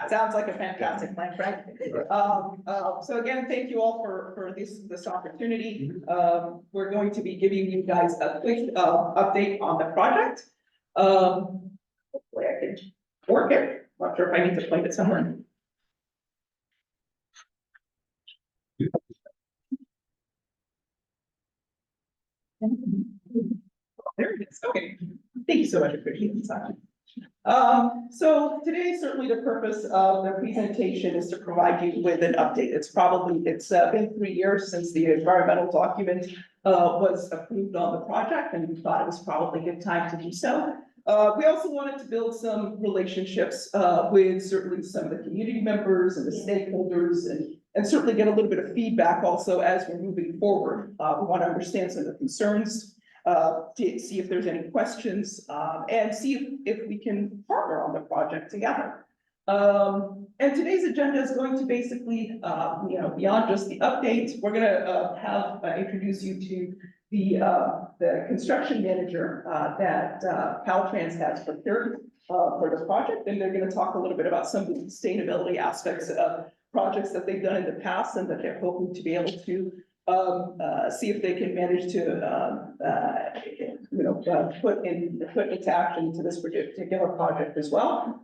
Sounds like a fantastic plan, right? So again, thank you all for this opportunity. We're going to be giving you guys a quick update on the project. Hopefully I can work it. Not sure if I need to point it somewhere. There it is. Okay. Thank you so much. Appreciate it. So today, certainly the purpose of the presentation is to provide you with an update. It's been 3 years since the environmental document was approved on the project, and we thought it was probably a good time to do so. We also wanted to build some relationships with certainly some of the community members and the stakeholders, and certainly get a little bit of feedback also as we're moving forward. We want to understand some of the concerns, to see if there's any questions, and see if we can partner on the project together. And today's agenda is going to basically, beyond just the updates, we're going to introduce you to the construction manager that Caltrans has procured for the project, and they're going to talk a little bit about some of the sustainability aspects of projects that they've done in the past, and that they're hoping to be able to see if they can manage to, put into action to this particular project as well.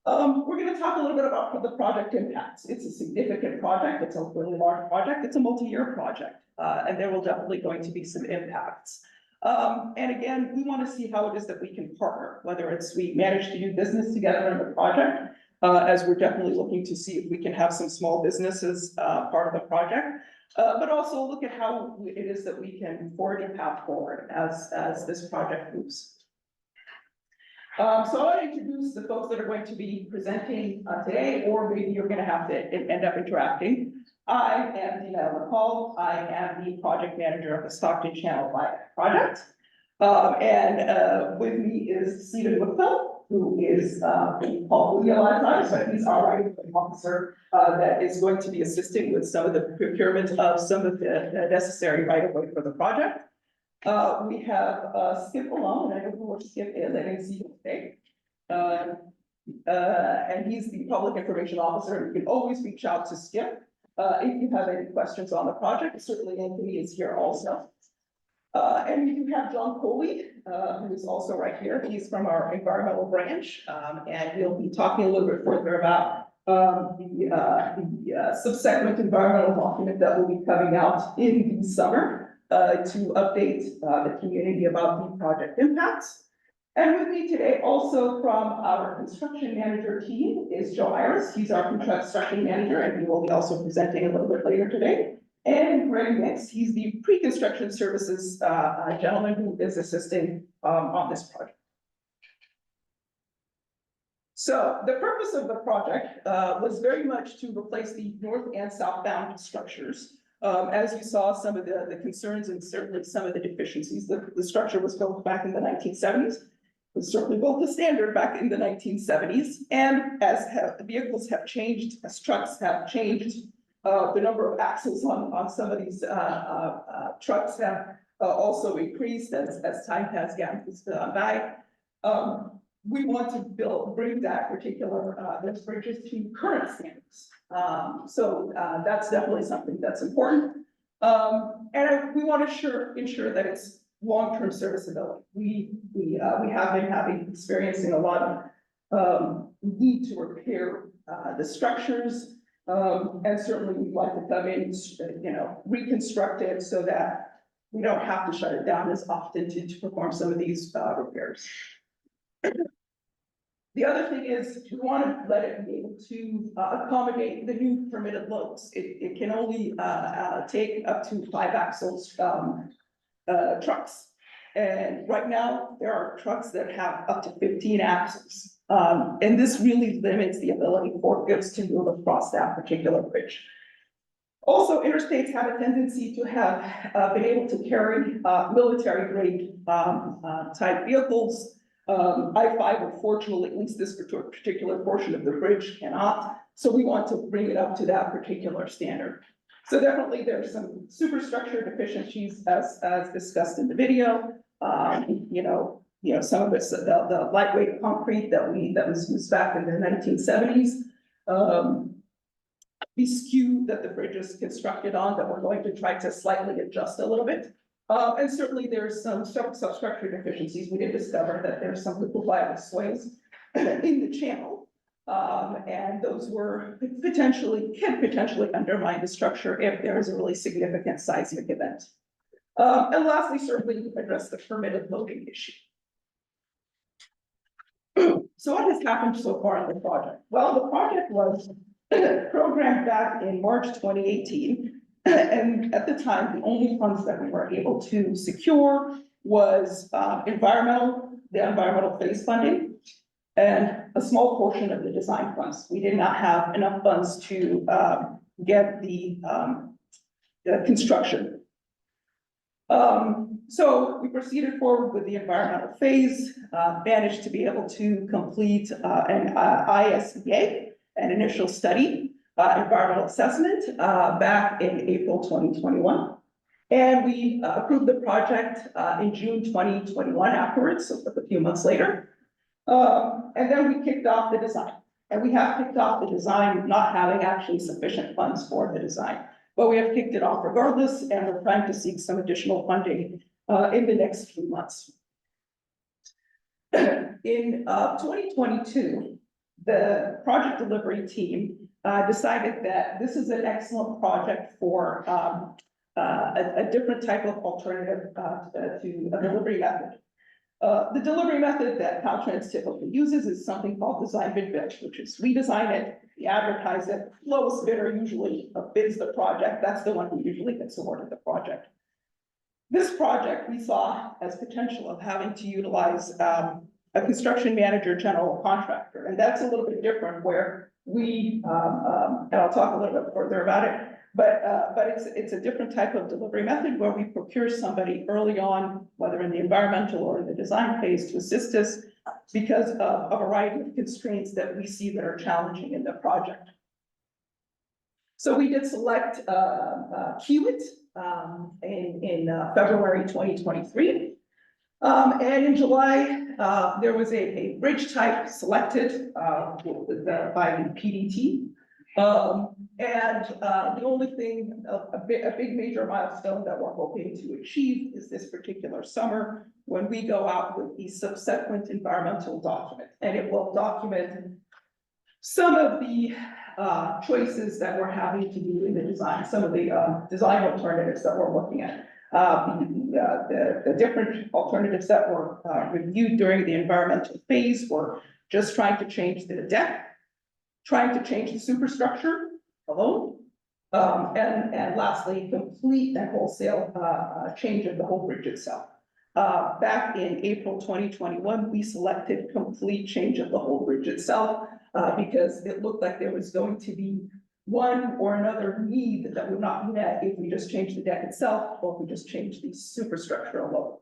We're going to talk a little bit about the project impacts. It's a significant project. It's a really large project. It's a multi-year project, and there will definitely going to be some impacts. And again, we want to see how it is that we can partner, whether it's we manage to do business together in the project, as we're definitely looking to see if we can have some small businesses part of the project. But also look at how it is that we can forge a path forward as this project moves. So I want to introduce the folks that are going to be presenting today, or maybe you're going to have to end up interacting. I am Dina El-Nakhal. I am the project manager of the Stockton Channel Viaduct project. And with me is Woodfill, who is called Eiras, but he's our right-of-way officer that is going to be assisting with some of the procurement of some of the necessary right-of-way for the project. We have Skip along, and I don't know what Skip is. I didn't see him today. And he's the public information officer, and you can always reach out to Skip if you have any questions on the project. Certainly Anthony is here also. And we do have John Coley, who is also right here. He's from our environmental branch, and we'll be talking a little bit further about the subsequent environmental document that will be coming out in the summer to update the community about the project impacts. And with me today, also from our construction manager team, is Joe Eiras. He's our construction manager, and he will be also presenting a little bit later today. And Greg Nix, he's the pre-construction services gentleman who is assisting on this project. So the purpose of the project was very much to replace the north and southbound structures. As you saw, some of the concerns and certainly some of the deficiencies. The structure was built back in the 1970s. It was certainly built to standard back in the 1970s. And as vehicles have changed, as trucks have changed, the number of axles on some of these trucks have also increased as time has gone by. We want to bring that particular those bridges to current standards. So that's definitely something that's important. And we want to ensure that it's long-term serviceability. We have been experiencing a lot of need to repair the structures. And certainly we'd like to come in, reconstruct it so that we don't have to shut it down as often to perform some of these repairs. The other thing is we want to let it be able to accommodate the new permitted loads. It can only take up to 5 axles trucks. And right now there are trucks that have up to 15 axles. And this really limits the ability for goods to move across that particular bridge. Also, interstates have a tendency to have been able to carry military grade type vehicles. I-5, unfortunately, at least this particular portion of the bridge cannot. So we want to bring it up to that particular standard. So definitely there's some superstructure deficiencies as discussed in the video. some of it's the lightweight concrete that was used back in the 1970s. The skew that the bridge is constructed on that we're going to try to slightly adjust a little bit. And certainly there's some substructure deficiencies. We did discover that there's some liquefiable soils in the channel. And those can potentially undermine the structure if there is a really significant seismic event. And lastly, certainly address the permitted loading issue. So what has happened so far in the project? Well, the project was programmed back in March 2018. And at the time, the only funds that we were able to secure was the environmental phase funding, and a small portion of the design funds. We did not have enough funds to get the construction. So we proceeded forward with the environmental phase, managed to be able to complete an ISEA, an initial study, environmental assessment, back in April 2021. And we approved the project in June 2021 afterwards, so a few months later. And then we kicked off the design. And we have kicked off the design not having actually sufficient funds for the design. But we have kicked it off regardless, and we're trying to seek some additional funding in the next few months. In 2022, the project delivery team decided that this is an excellent project for a different type of alternative to a delivery method. The delivery method that Caltrans typically uses is something called design bid build, which is we design it, we advertise it, lowest bidder usually bids the project. That's the one who usually gets awarded the project. This project we saw as potential of having to utilize a construction manager general contractor, and that's a little bit different where we and I'll talk a little bit further about it. But it's a different type of delivery method where we procure somebody early on, whether in the environmental or in the design phase, to assist us because of a variety of constraints that we see that are challenging in the project. So we did select Kiewit in February 2023. And in July, there was a bridge type selected by the PDT. And the only thing, a big major milestone that we're hoping to achieve is this particular summer when we go out with the subsequent environmental document. And it will document some of the choices that we're having to do in the design, some of the design alternatives that we're looking at. The different alternatives that were reviewed during the environmental phase were just trying to change the deck, trying to change the superstructure alone, and lastly, complete and wholesale change of the whole bridge itself. Back in April 2021, we selected complete change of the whole bridge itself because it looked like there was going to be one or another need that would not be met if we just changed the deck itself or if we just changed the superstructure alone.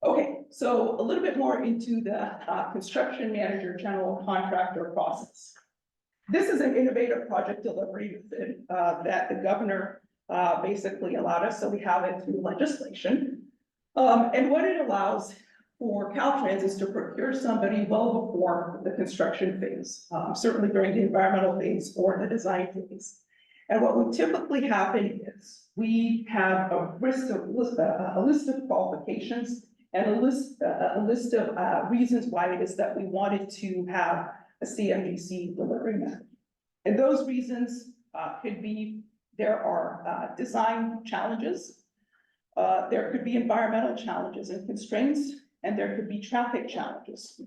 Okay, so a little bit more into the construction manager general contractor process. This is an innovative project delivery that the governor basically allowed us, so we have it through legislation. And what it allows for Caltrans is to procure somebody well before the construction phase, certainly during the environmental phase or the design phase. And what would typically happen is we have a list of qualifications and a list of reasons why it is that we wanted to have a CMGC delivery method. And those reasons could be there are design challenges, there could be environmental challenges and constraints, and there could be traffic challenges,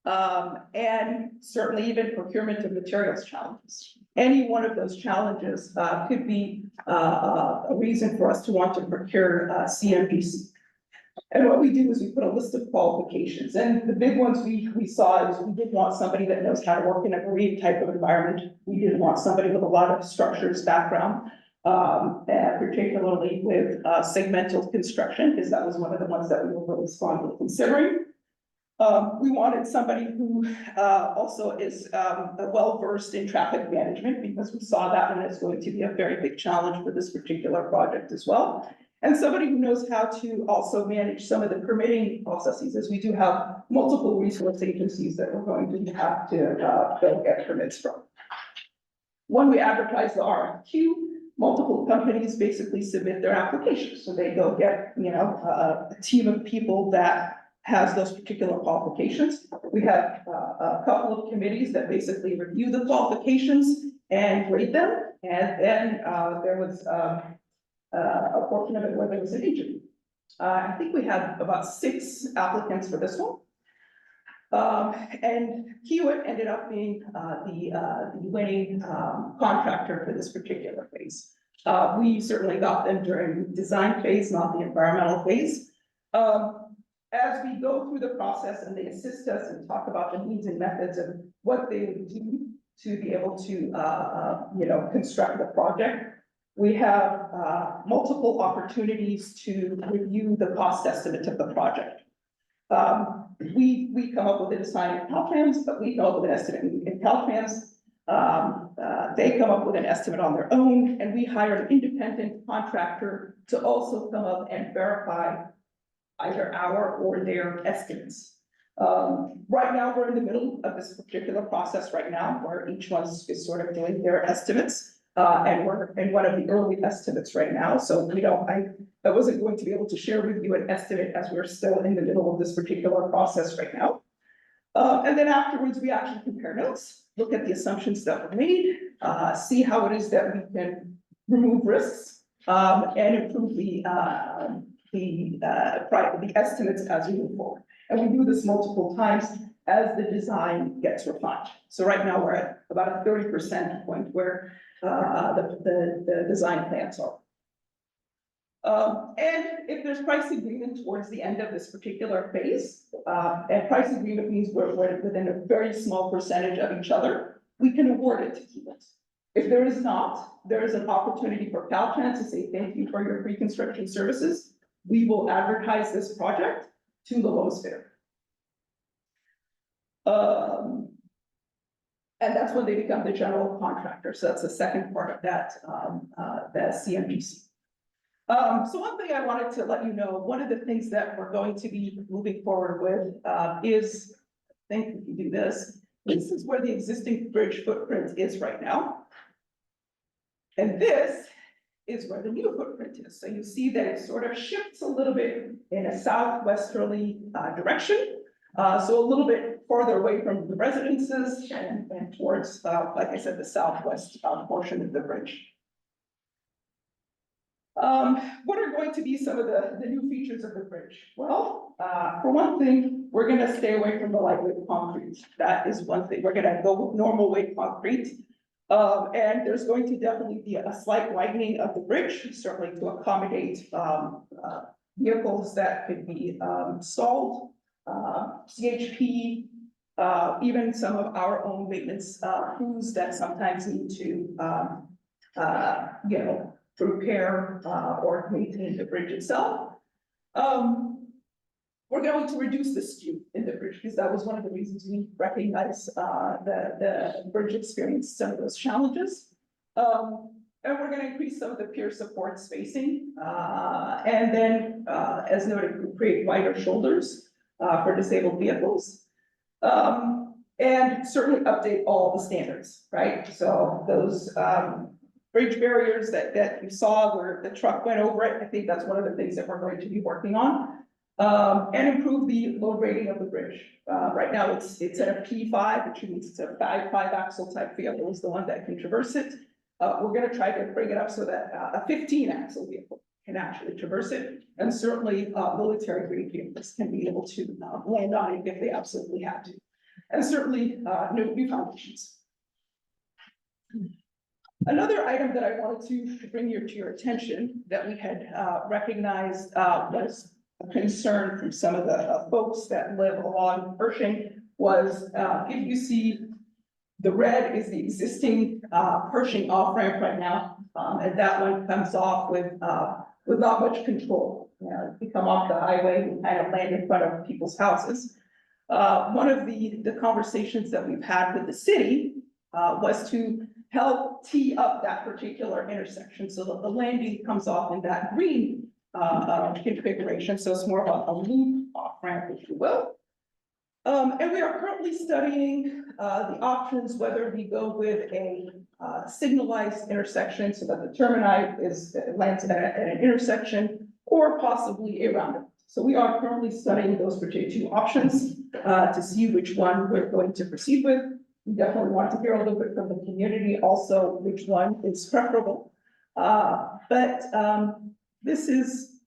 and certainly even procurement of materials challenges. Any one of those challenges could be a reason for us to want to procure CMGC. And what we do is we put a list of qualifications, and the big ones we saw is we did want somebody that knows how to work in a marine type of environment. We didn't want somebody with a lot of structures background, and particularly with segmental construction, because that was one of the ones that we were really strongly considering. We wanted somebody who also is well-versed in traffic management, because we saw that one as going to be a very big challenge for this particular project as well. and somebody who knows how to also manage some of the permitting processes, as we do have multiple resource agencies that we're going to have to go get permits from. When we advertise the RFQ, multiple companies basically submit their applications. So they go get, a team of people that has those particular qualifications. We have a couple of committees that basically review the qualifications and rate them. And then there was a portion of it where there was an interview. I think we had about 6 applicants for this one. And Kiewit ended up being the winning contractor for this particular phase. We certainly got them during the design phase, not the environmental phase. As we go through the process and they assist us and talk about the means and methods of what they would do to be able to, construct the project, we have multiple opportunities to review the cost estimate of the project. We come up with a design in Caltrans, but we come up with an estimate in Caltrans. They come up with an estimate on their own, and we hire an independent contractor to also come up and verify either our or their estimates. Right now, we're in the middle of this particular process right now, where each one is sort of doing their estimates. And we're in one of the early estimates right now, so I wasn't going to be able to share with you an estimate as we're still in the middle of this particular process right now. And then afterwards, we actually compare notes, look at the assumptions that were made, see how it is that we can remove risks, and improve the estimates as we move forward. And we do this multiple times as the design gets refined. So right now, we're at about a 30% point where the design plans are. And if there's price agreement towards the end of this particular phase, and price agreement means we're within a very small percentage of each other, we can award it to Kiewit. If there is not, there is an opportunity for Caltrans to say thank you for your pre-construction services. We will advertise this project to the lowest bidder. And that's when they become the general contractor. So that's the second part of that, the CMGC. So one thing I wanted to let you know, one of the things that we're going to be moving forward with is, I think we can do this. This is where the existing bridge footprint is right now. And this is where the new footprint is. So you see that it sort of shifts a little bit in a southwesterly direction. So a little bit farther away from the residences and towards, like I said, the southwest portion of the bridge. What are going to be some of the new features of the bridge? Well, for one thing, we're going to stay away from the lightweight concrete. That is one thing. We're going to go with normal weight concrete. And there's going to definitely be a slight widening of the bridge, certainly to accommodate vehicles that could be stalled, CHP, even some of our own maintenance crews that sometimes need to, repair or maintain the bridge itself. We're going to reduce the skew in the bridge because that was one of the reasons we recognize the bridge experienced some of those challenges. And we're going to increase some of the pier support spacing. And then, as noted, we create wider shoulders for disabled vehicles. And certainly update all the standards, right? So those bridge barriers that you saw where the truck went over it, I think that's one of the things that we're going to be working on. And improve the load rating of the bridge. Right now it's at a P5, which means it's a five axle type vehicle is the one that can traverse it. We're going to try to bring it up so that a 15 axle vehicle can actually traverse it. And certainly military grade vehicles can be able to land on it if they absolutely have to. And certainly new foundations. Another item that I wanted to bring to your attention that we had recognized was a concern from some of the folks that live along Pershing was if you see the red is the existing Pershing off ramp right now, and that one comes off with not much control. You come off the highway and kind of land in front of people's houses. One of the conversations that we've had with the city was to help tee up that particular intersection so that the landing comes off in that green configuration, so it's more of a loop off ramp, if you will. And we are currently studying the options, whether we go with a signalized intersection so that the termini lands at an intersection, or possibly a roundabout. So we are currently studying those particular two options to see which one we're going to proceed with. We definitely want to hear a little bit from the community also which one is preferable. But this is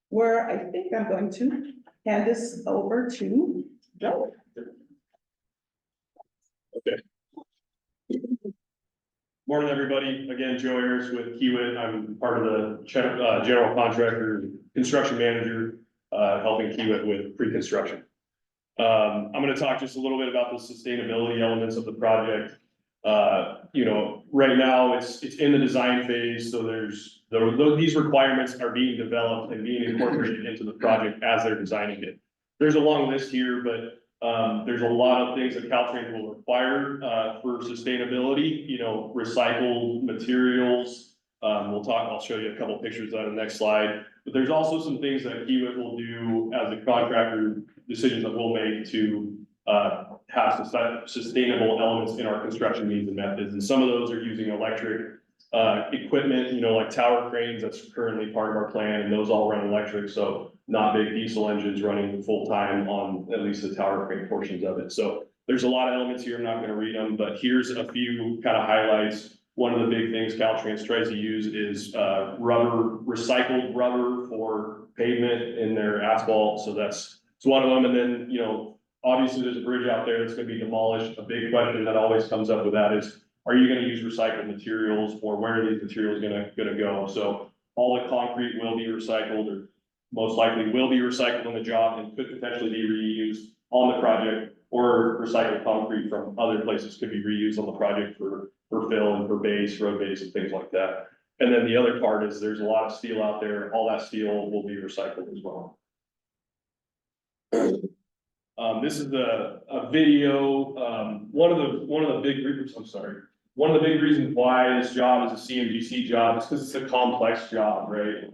where I think I'm going to hand this over to Joe. Okay. Morning, everybody. Again, Joe Eiras with Kiewit. I'm part of the general contractor, construction manager, helping Kiewit with pre-construction. I'm going to talk just a little bit about the sustainability elements of the project. You know, right now it's in the design phase, so these requirements are being developed and being incorporated into the project as they're designing it. There's a long list here, but there's a lot of things that Caltrans will require for sustainability. You know, recycled materials. I'll show you a couple of pictures on the next slide. But there's also some things that Kiewit will do as a contractor, decisions that we'll make to have sustainable elements in our construction needs and methods. And some of those are using electric equipment, you know, like tower cranes. That's currently part of our plan, and those all run electric. So not big diesel engines running full time on at least the tower crane portions of it. So there's a lot of elements here. I'm not going to read them, but here's a few kind of highlights. One of the big things Caltrans tries to use is recycled rubber for pavement in their asphalt. So it's one of them. And then, you know, obviously there's a bridge out there that's going to be demolished. A big question that always comes up with that is, are you going to use recycled materials, or where are these materials going to go? So all the concrete will be recycled, or most likely will be recycled on the job and could potentially be reused on the project, or recycled concrete from other places could be reused on the project for fill and for base, road base and things like that. And then the other part is there's a lot of steel out there. All that steel will be recycled as well. This is a video. One of the big reasons, one of the big reasons why this job is a CMGC job is because it's a complex job, right?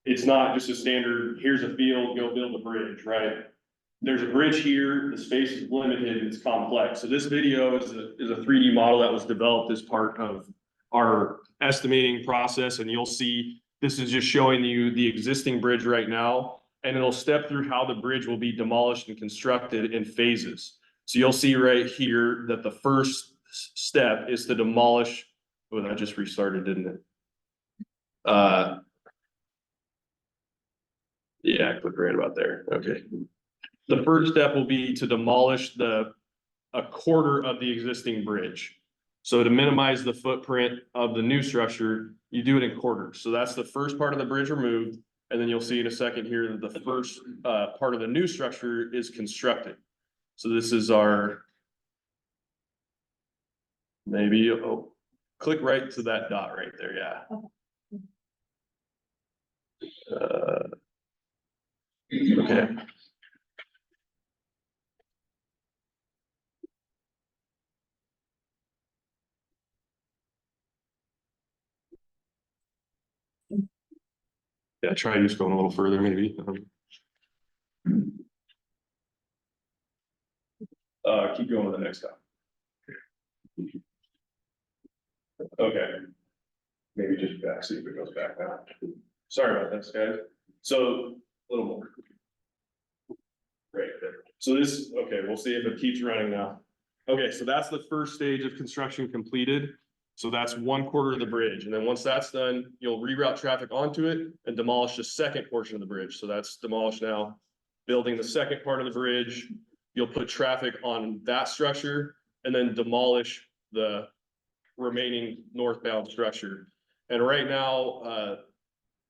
It's not just a standard, here's a field, go build a bridge, right? There's a bridge here, the space is limited, it's complex. So this video is a 3D model that was developed as part of our estimating process. And you'll see, this is just showing you the existing bridge right now. And it'll step through how the bridge will be demolished and constructed in phases. So you'll see right here that the first step is to demolish. Oh, that just restarted, didn't it? Yeah, click right about there. Okay. The first step will be to demolish a quarter of the existing bridge. So to minimize the footprint of the new structure, you do it in quarters. So that's the first part of the bridge removed. And then you'll see in a second here that the first part of the new structure is constructed. So this is our, click right to that dot right there, yeah. Okay. Yeah, try just going a little further, maybe. Keep going to the next step. Okay. Maybe just back, see if it goes back now. Sorry about this, guys. So a little more. Right there. So this, okay, we'll see if it keeps running now. Okay, so that's the first stage of construction completed. So that's one quarter of the bridge. And then once that's done, you'll reroute traffic onto it and demolish the second portion of the bridge. So that's demolished now. Building the second part of the bridge, you'll put traffic on that structure and then demolish the remaining northbound structure. And right now,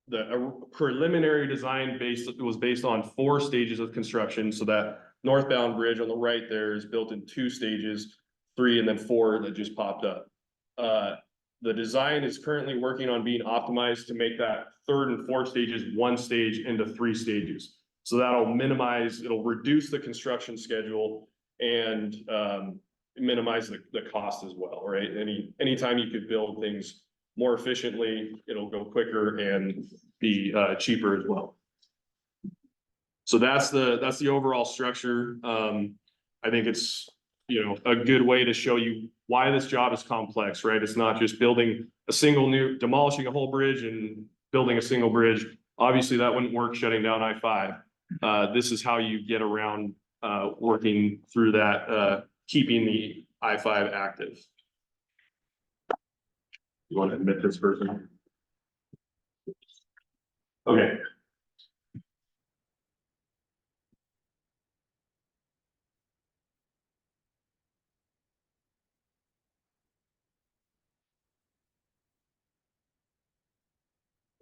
the preliminary design was based on 4 stages of construction. So that northbound bridge on the right there is built in 2 stages, 3 and then 4 that just popped up. The design is currently working on being optimized to make that 3rd and 4th stages 1 stage into 3 stages. So it'll reduce the construction schedule and minimize the cost as well, right? Anytime you could build things more efficiently, it'll go quicker and be cheaper as well. So that's the overall structure. I think it's, you know, a good way to show you why this job is complex, right? It's not just building a single demolishing a whole bridge and building a single bridge. Obviously, that wouldn't work shutting down I-5. This is how you get around working through that, keeping the I-5 active. You want to admit this person? Okay.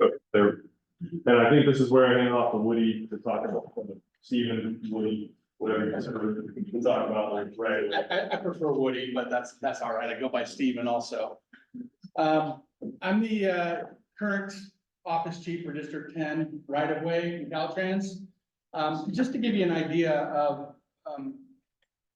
Okay, there. And I think this is where I hand off to Woody to talk about Stephen, Woody, whatever you guys can talk about, like, right? I prefer Woody, but that's all right. I go by Steven also. I'm the current office chief for District 10 right of way in Caltrans. Just to give you an idea of,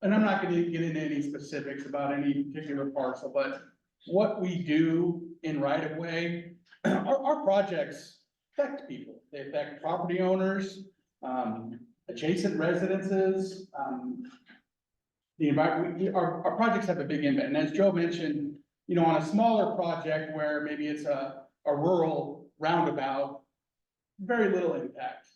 and I'm not gonna get into any specifics about any particular parcel, but what we do in right of way, our projects affect people. They affect property owners, adjacent residences, the environment. Our projects have a big impact. And as Joe mentioned, you know, on a smaller project where maybe it's a rural roundabout, very little impact.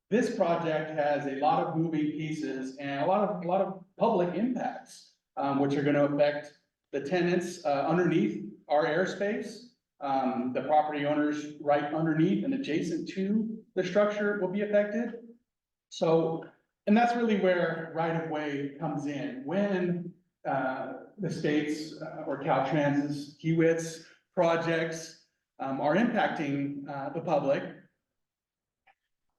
This project has a lot of moving pieces and a lot of public impacts, which are gonna affect the tenants, underneath our airspace. The property owners right underneath and adjacent to the structure will be affected. So, and that's really where right of way comes in. When the state's or Caltrans's, Kiewit's projects are impacting the public,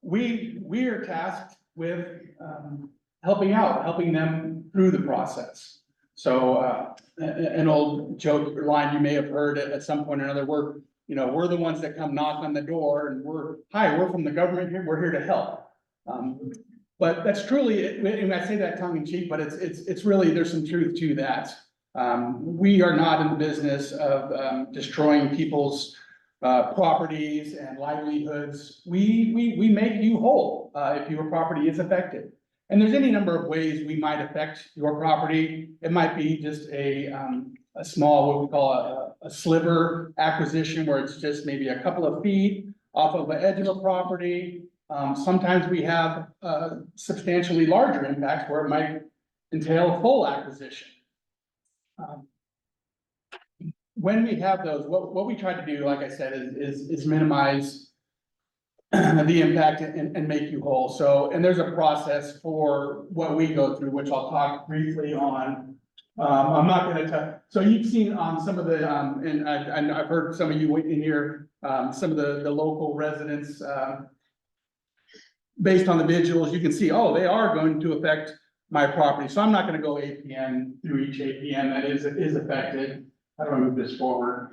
we are tasked with helping them through the process. So an old joke line you may have heard at some point or another, we're the ones that come knock on the door and we're from the government here, we're here to help. But that's truly, and I say that tongue in cheek, but it's really, there's some truth to that. We are not in the business of destroying people's properties and livelihoods. We make you whole if your property is affected. And there's any number of ways we might affect your property. It might be just a small, what we call a sliver acquisition, where it's just maybe a couple of feet off of the edge of a property. Sometimes we have substantially larger impacts where it might entail a full acquisition. When we have those, what we try to do, like I said, is minimize the impact and make you whole. So, and there's a process for what we go through, which I'll talk briefly on. I'm not gonna tell, so you've seen on some of the, and I've heard some of you in here, some of the local residents, based on the visuals, you can see, oh, they are going to affect my property. So I'm not gonna go APN through each APN that is affected. How do I move this forward?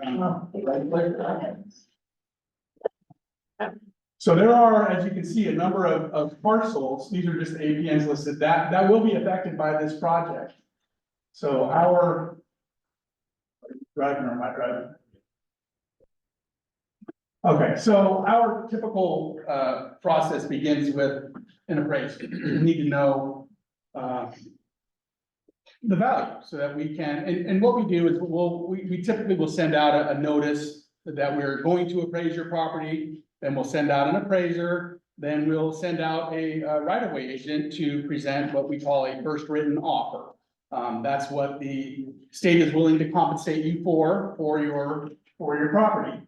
So there are, as you can see, a number of parcels. These are just APNs listed that will be affected by this project. So our driving or am I driving? Okay, so our typical process begins with an appraisal. You need to know the value so that we can, and what we do is we typically will send out a notice that we're going to appraise your property, then we'll send out an appraiser, then we'll send out a right-of-way agent to present what we call a first written offer. That's what the state is willing to compensate you for your property.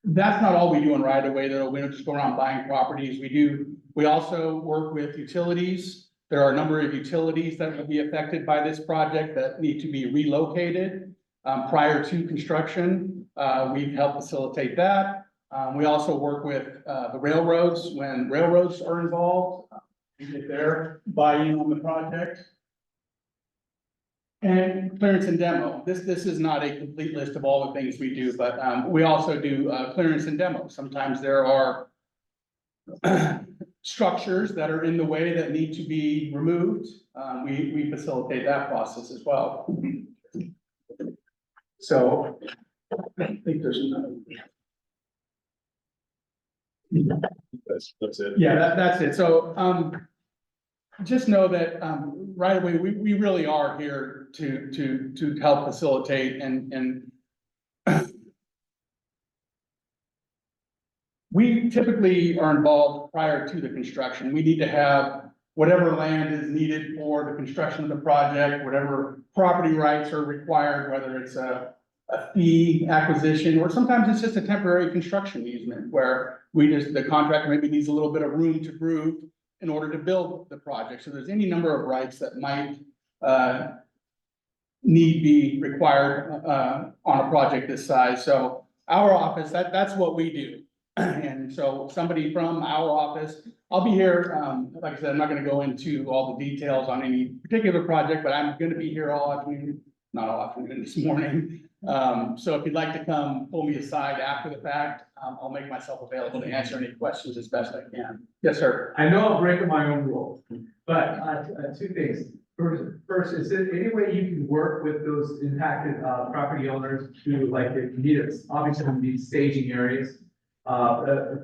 That's not all we do in right-of-way, though. We don't just go around buying properties. We also work with utilities. There are a number of utilities that will be affected by this project that need to be relocated prior to construction. We've helped facilitate that. We also work with the railroads when railroads are involved. We get their buy-in on the project. And clearance and demo. This is not a complete list of all the things we do, but we also do clearance and demo. Sometimes there are structures that are in the way that need to be removed. We facilitate that process as well. So I think there's another. That's it. Yeah, that's it. So, just know that, right away, we really are here to help facilitate and we typically are involved prior to the construction. We need to have whatever land is needed for the construction of the project, whatever property rights are required, whether it's a fee acquisition, or sometimes it's just a temporary construction easement where the contractor maybe needs a little bit of room to groove in order to build the project. So there's any number of rights that might, need be required, on a project this size. So our office, that's what we do. And so somebody from our office, I'll be here, like I said, I'm not gonna go into all the details on any particular project, but I'm gonna be here all afternoon, not all afternoon, this morning. So if you'd like to come pull me aside after the fact, I'll make myself available to answer any questions as best I can. Yes, sir. I know I'm breaking my own rule, but, two things. First, is there any way you can work with those impacted, property owners to, like, if you need it, obviously you need staging areas,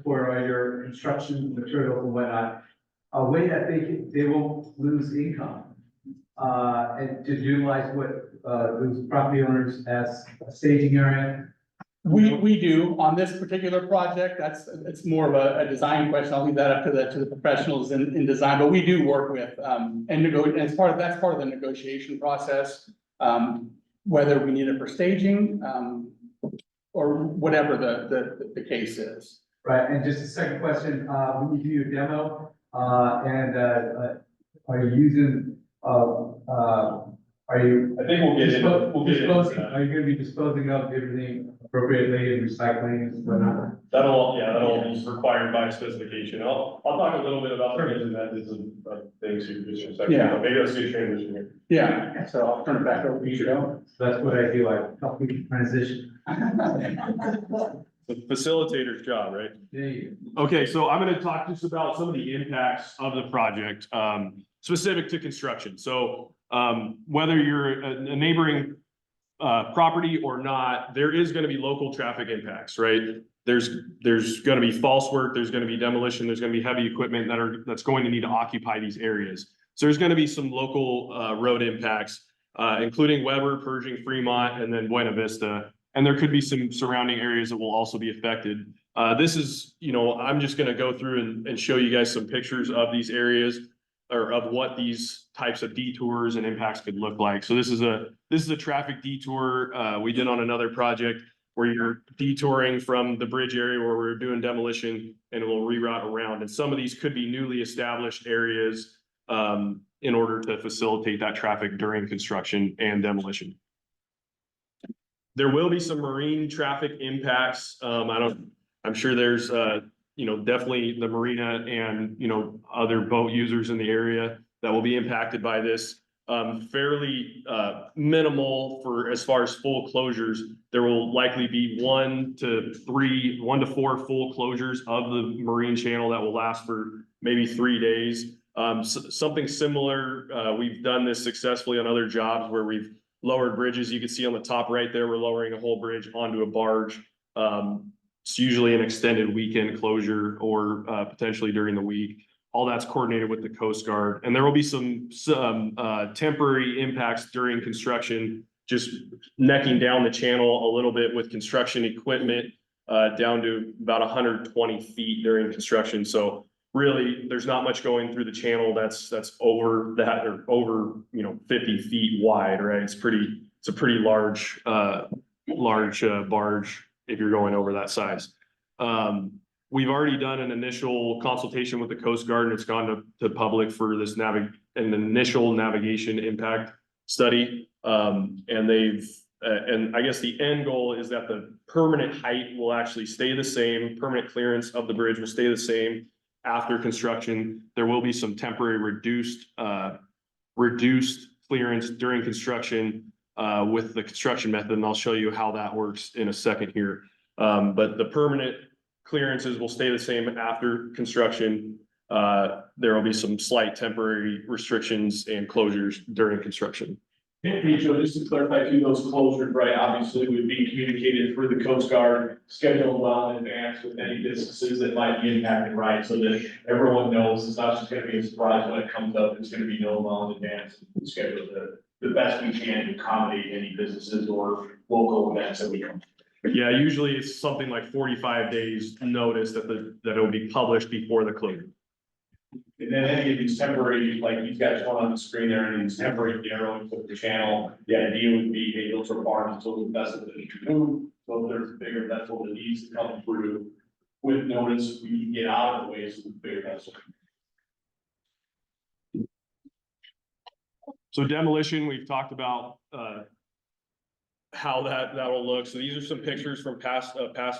for your construction materials and whatnot, a way that they won't lose income, and to utilize what, those property owners as a staging area? We do, on this particular project, it's more of a design question, I'll leave that up to the professionals in design, but we do work with, and that's part of the negotiation process. Whether we need it for staging, or whatever the case is. Right, and just a second question, when you do your demo, and, are you using, are you? I think we'll get into Disposing, that. are you gonna be disposing of everything appropriately and recycling and whatnot? That'll be required by specification. I'll talk a little bit about the reason methods of things here just in a second. Yeah. Maybe that's a good transition here. Yeah, so I'll turn it back over to you, Joe. So that's what I do, I help people transition. The facilitator's job, right? There you Okay, so I'm gonna talk just about some of the impacts of the project, specific to construction. So, whether you're a neighboring property or not, there is gonna be local traffic impacts, right? There's gonna be false work, there's gonna be demolition, there's gonna be heavy equipment that's going to need to occupy these areas. So there's gonna be some local road impacts, including Weber, Pershing, Fremont, and then Buena Vista. And there could be some surrounding areas that will also be affected. This is, I'm just gonna go through and show you guys some pictures of these areas or of what these types of detours and impacts could look like. So this is a traffic detour we did on another project where you're detouring from the bridge area where we're doing demolition and it will reroute around. And some of these could be newly established areas in order to facilitate that traffic during construction and demolition. There will be some marine traffic impacts. I'm sure there's, definitely the marina and, other boat users in the area that will be impacted by this. Fairly minimal for as far as full closures. There will likely be 1 to 4 full closures of the marine channel that will last for maybe 3 days. Something similar, we've done this successfully on other jobs where we've lowered bridges. You can see on the top right there, we're lowering a whole bridge onto a barge. It's usually an extended weekend closure or potentially during the week. All that's coordinated with the Coast Guard. And there will be some temporary impacts during construction, just necking down the channel a little bit with construction equipment down to about 120 feet during construction. So really, there's not much going through the channel that's over that or over 50 feet wide, right? It's a pretty large barge if you're going over that size. We've already done an initial consultation with the Coast Guard and it's gone to public for this an initial navigation impact study. And I guess the end goal is that the permanent height will actually stay the same, permanent clearance of the bridge will stay the same after construction. There will be some temporary reduced clearance during construction with the construction method, and I'll show you how that works in a second here. But the permanent clearances will stay the same after construction. There will be some slight temporary restrictions and closures during construction. Hey, Joe, just to clarify too, those closures, right, obviously would be communicated through the Coast Guard, scheduled well in advance with any businesses that might be impacted, right? So that everyone knows it's not just gonna be a surprise when it comes up, it's gonna be known well in advance, and schedule the best we can to accommodate any businesses or local events that we come. Yeah, usually it's something like 45 days notice that that it'll be published before the closure. And then any of these temporary, like you guys one on the screen there, and these temporary narrowing of the channel, the idea would be, hey, those are farms until the vessel that need to move. So if there's a bigger vessel that needs to come through with notice, we can get out of the way so the bigger vessel. So demolition, we've talked about, how that'll look. So these are some pictures from past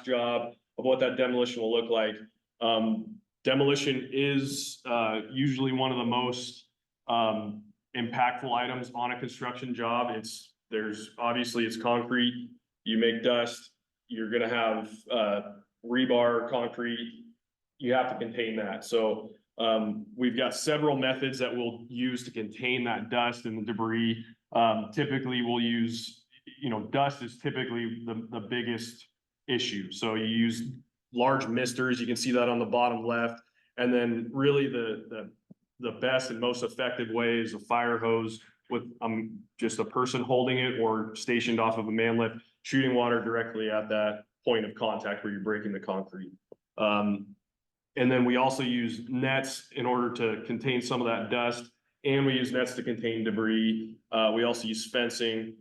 job of what that demolition will look like. Demolition is usually one of the most impactful items on a construction job. There's obviously it's concrete, you make dust, you're gonna have rebar, concrete, you have to contain that. So we've got several methods that we'll use to contain that dust and the debris. Typically we'll use, dust is typically the biggest issue. So you use large misters, you can see that on the bottom left. And then really the best and most effective way is a fire hose with just a person holding it or stationed off of a man lift, shooting water directly at that point of contact where you're breaking the concrete. And then we also use nets in order to contain some of that dust, and we use nets to contain debris. We also use fencing.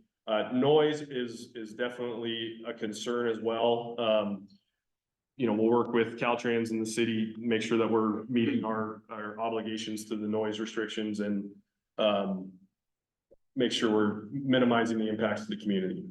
Noise is definitely a concern as well. We'll work with Caltrans in the city, make sure that we're meeting our obligations to the noise restrictions and make sure we're minimizing the impacts to the community.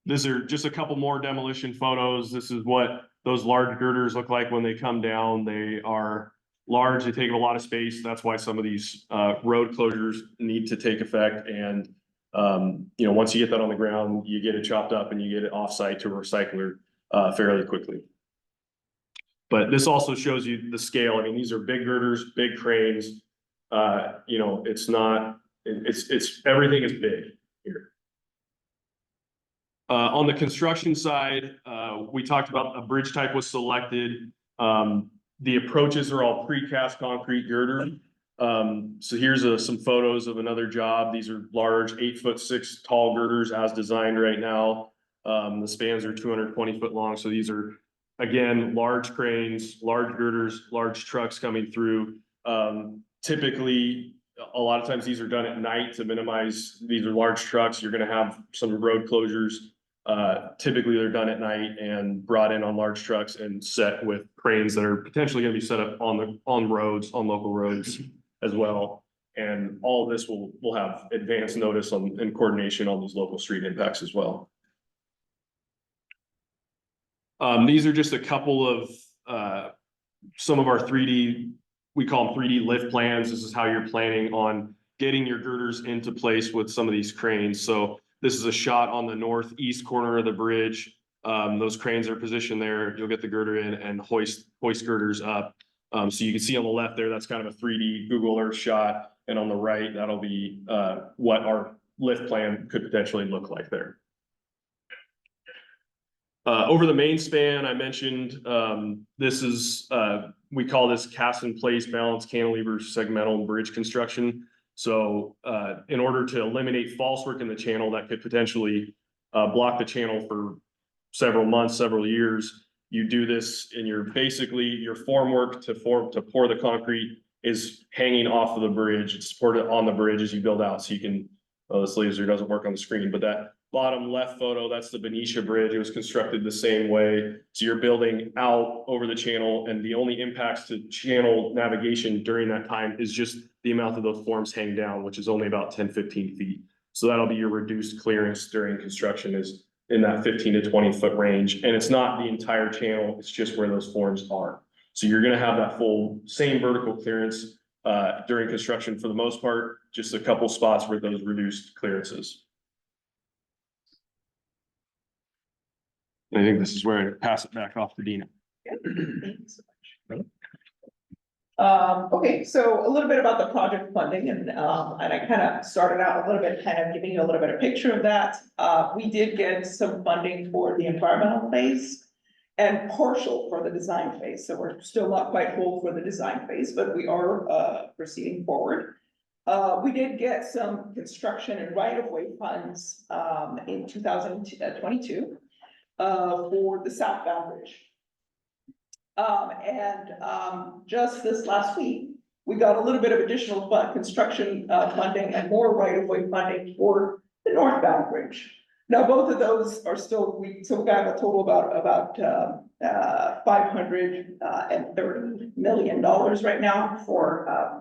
These are just a couple more demolition photos. This is what those large girders look like when they come down. They are large, they take up a lot of space. That's why some of these road closures need to take effect. And once you get that on the ground, you get it chopped up and you get it offsite to a recycler fairly quickly. But this also shows you the scale. I mean, these are big girders, big cranes. It's everything is big here. On the construction side, we talked about a bridge type was selected. The approaches are all precast concrete girder. So here's some photos of another job. These are large 8'6" tall girders as designed right now. The spans are 220 foot long. So these are, again, large cranes, large girders, large trucks coming through. Typically, a lot of times these are done at night to minimize, these are large trucks. You're going to have some road closures. Typically they're done at night and brought in on large trucks and set with cranes that are potentially going to be set up on local roads as well. And all of this will have advanced notice and coordination on these local street impacts as well. These are just a couple of some of our 3D, we call them 3D lift plans. This is how you're planning on getting your girders into place with some of these cranes. So this is a shot on the northeast corner of the bridge. Those cranes are positioned there. You'll get the girder in and hoist girders up. So you can see on the left there, that's kind of a 3D Google Earth shot. And on the right, that'll be what our lift plan could potentially look like there. Over the main span, I mentioned, this is, we call this cast in place balanced cantilever segmental bridge construction. So in order to eliminate false work in the channel that could potentially block the channel for several months, several years, you do this and your form work to pour the concrete is hanging off of the bridge. It's supported on the bridge as you build out. So you can, this laser doesn't work on the screen, but that bottom left photo, that's the Benicia Bridge. It was constructed the same way. So you're building out over the channel, and the only impacts to channel navigation during that time is just the amount of those forms hang down, which is only about 10-15 feet. So that'll be your reduced clearance during construction, is in that 15 to 20 foot range. And it's not the entire channel, it's just where those forms are. So you're gonna have that full same vertical clearance during construction for the most part, just a couple spots where those reduced clearances. I think this is where I pass it back off to Dina. Thank you so much. Okay, so a little bit about the project funding and I kind of started out a little bit, kind of giving you a little bit of picture of that. We did get some funding for the environmental phase and partial for the design phase. So we're still not quite whole for the design phase, but we are proceeding forward. We did get some construction and right-of-way funds in 2022 for the southbound bridge. Just this last week, we got a little bit of additional construction funding and more right-of-way funding for the northbound bridge. Now, both of those are still, so we got a total about $530 million right now for